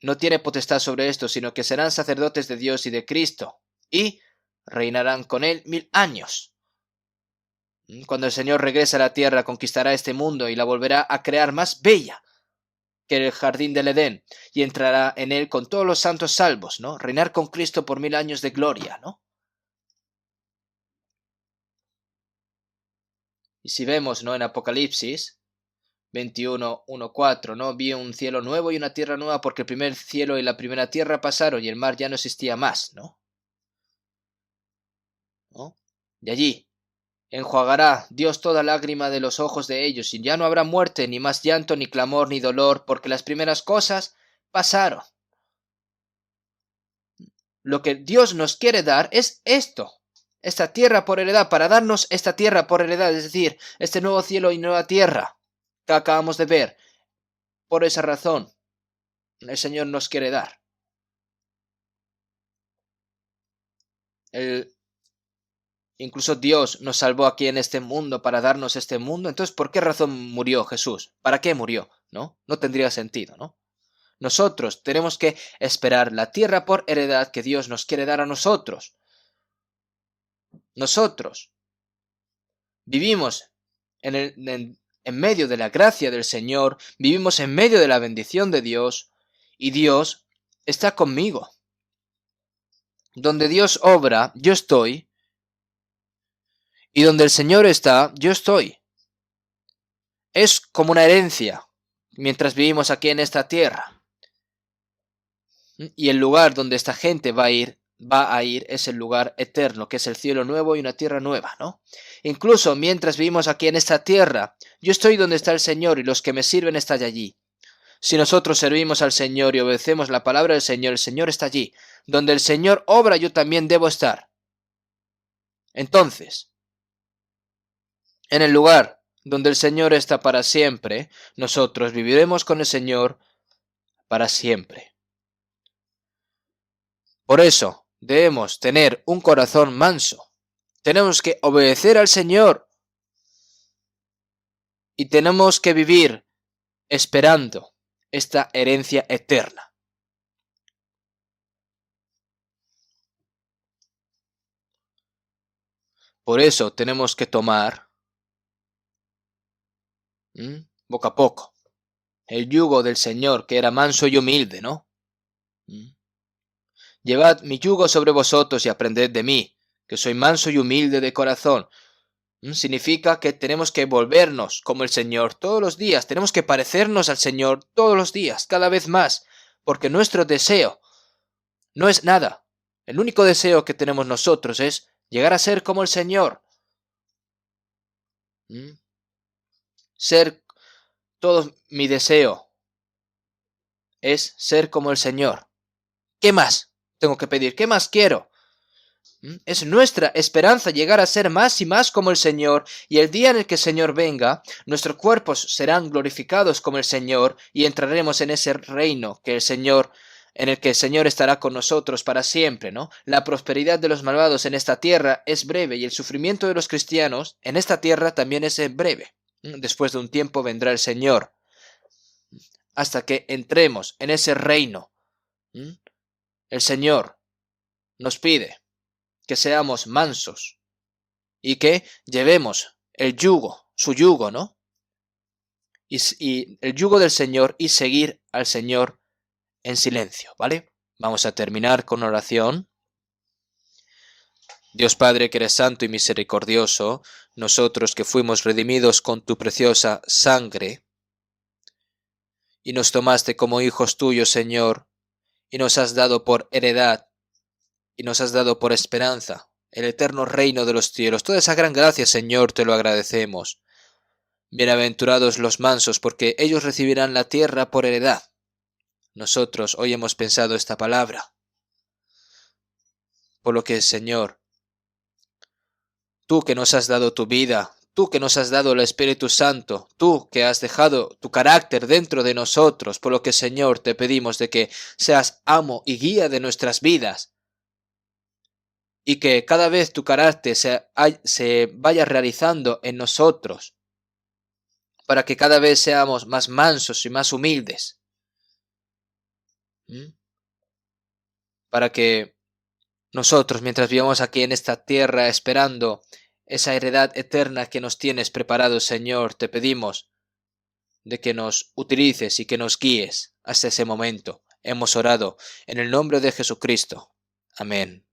No tiene potestad sobre esto, sino que serán sacerdotes de Dios y de Cristo, y reinarán con él 1000 años. Cuando el Señor regrese a la tierra, conquistará este mundo y la volverá a crear más bella que el jardín del Edén, y entrará en él con todos los santos salvos, ¿no? Reinar con Cristo por 1000 años de gloria, ¿no? Y si vemos, ¿no? En Apocalipsis 21:1-4, ¿no? Vi un cielo nuevo y una tierra nueva porque el primer cielo y la primera tierra pasaron y el mar ya no existía más, ¿no? ¿No? Y allí enjuagará Dios toda lágrima de los ojos de ellos, y ya no habrá muerte, ni más llanto, ni clamor, ni dolor, porque las primeras cosas pasaron. Lo que Dios nos quiere dar es esto, esta tierra por heredad, para darnos esta tierra por heredad, es decir, este nuevo cielo y nueva tierra que acabamos de ver. Por esa razón, el Señor nos quiere dar. Incluso Dios nos salvó aquí en este mundo para darnos este mundo. Entonces, ¿por qué razón murió Jesús? ¿Para qué murió? ¿No? No tendría sentido, ¿no? Nosotros tenemos que esperar la tierra por heredad que Dios nos quiere dar a nosotros. nosotros vivimos en medio de la gracia del Señor, vivimos en medio de la bendición de Dios, y Dios está conmigo. Donde Dios obra, yo estoy, y donde el Señor está, yo estoy. Es como una herencia mientras vivimos aquí en esta tierra. Y el lugar donde esta gente va a ir es el lugar eterno, que es el cielo nuevo y una tierra nueva, ¿no? Incluso mientras vivimos aquí en esta tierra, yo estoy donde está el Señor y los que me sirven están allí. Si nosotros servimos al Señor y obedecemos la palabra del Señor, el Señor está allí. Donde el Señor obra, yo también debo estar. Entonces, en el lugar donde el Señor está para siempre, nosotros viviremos con el Señor para siempre. Por eso, debemos tener un corazón manso. Tenemos que obedecer al Señor y tenemos que vivir esperando esta herencia eterna. Por eso tenemos que tomar poco a poco el yugo del Señor, que era manso y humilde, ¿no? Llevad mi yugo sobre vosotros y aprended de mí, que soy manso y humilde de corazón. Significa que tenemos que volvernos como el Señor todos los días, tenemos que parecernos al Señor todos los días, cada vez más, porque nuestro deseo no es nada. El único deseo que tenemos nosotros es llegar a ser como el Señor. Todo mi deseo es ser como el Señor. ¿Qué más tengo que pedir? ¿Qué más quiero? Es nuestra esperanza llegar a ser más y más como el Señor, y el día en el que el Señor venga, nuestros cuerpos serán glorificados como el Señor, y entraremos en ese reino en el que el Señor estará con nosotros para siempre, ¿no? La prosperidad de los malvados en esta tierra es breve, y el sufrimiento de los cristianos en esta tierra también es breve. Después de un tiempo vendrá el Señor, hasta que entremos en ese reino. El Señor nos pide que seamos mansos y que llevemos el yugo, su yugo, ¿no? Y el yugo del Señor y seguir al Señor en silencio, ¿vale? Vamos a terminar con oración. Dios Padre, que eres santo y misericordioso, nosotros que fuimos redimidos con tu preciosa sangre, y nos tomaste como hijos tuyos, Señor, y nos has dado por heredad, y nos has dado por esperanza el eterno reino de los cielos. Toda esa gran gracia, Señor, te lo agradecemos. Bienaventurados los mansos, porque ellos recibirán la tierra por heredad. Nosotros hoy hemos pensado esta palabra. Por lo que, Señor, tú que nos has dado tu vida, tú que nos has dado el Espíritu Santo, tú que has dejado tu carácter dentro de nosotros, por lo que, Señor, te pedimos de que seas amo y guía de nuestras vidas, y que cada vez tu carácter se vaya realizando en nosotros, para que cada vez seamos más mansos y más humildes. Para que nosotros, mientras vivamos aquí en esta tierra esperando esa heredad eterna que nos tienes preparado, Señor, te pedimos de que nos utilices y que nos guíes hasta ese momento. Hemos orado en el nombre de Jesucristo. Amén.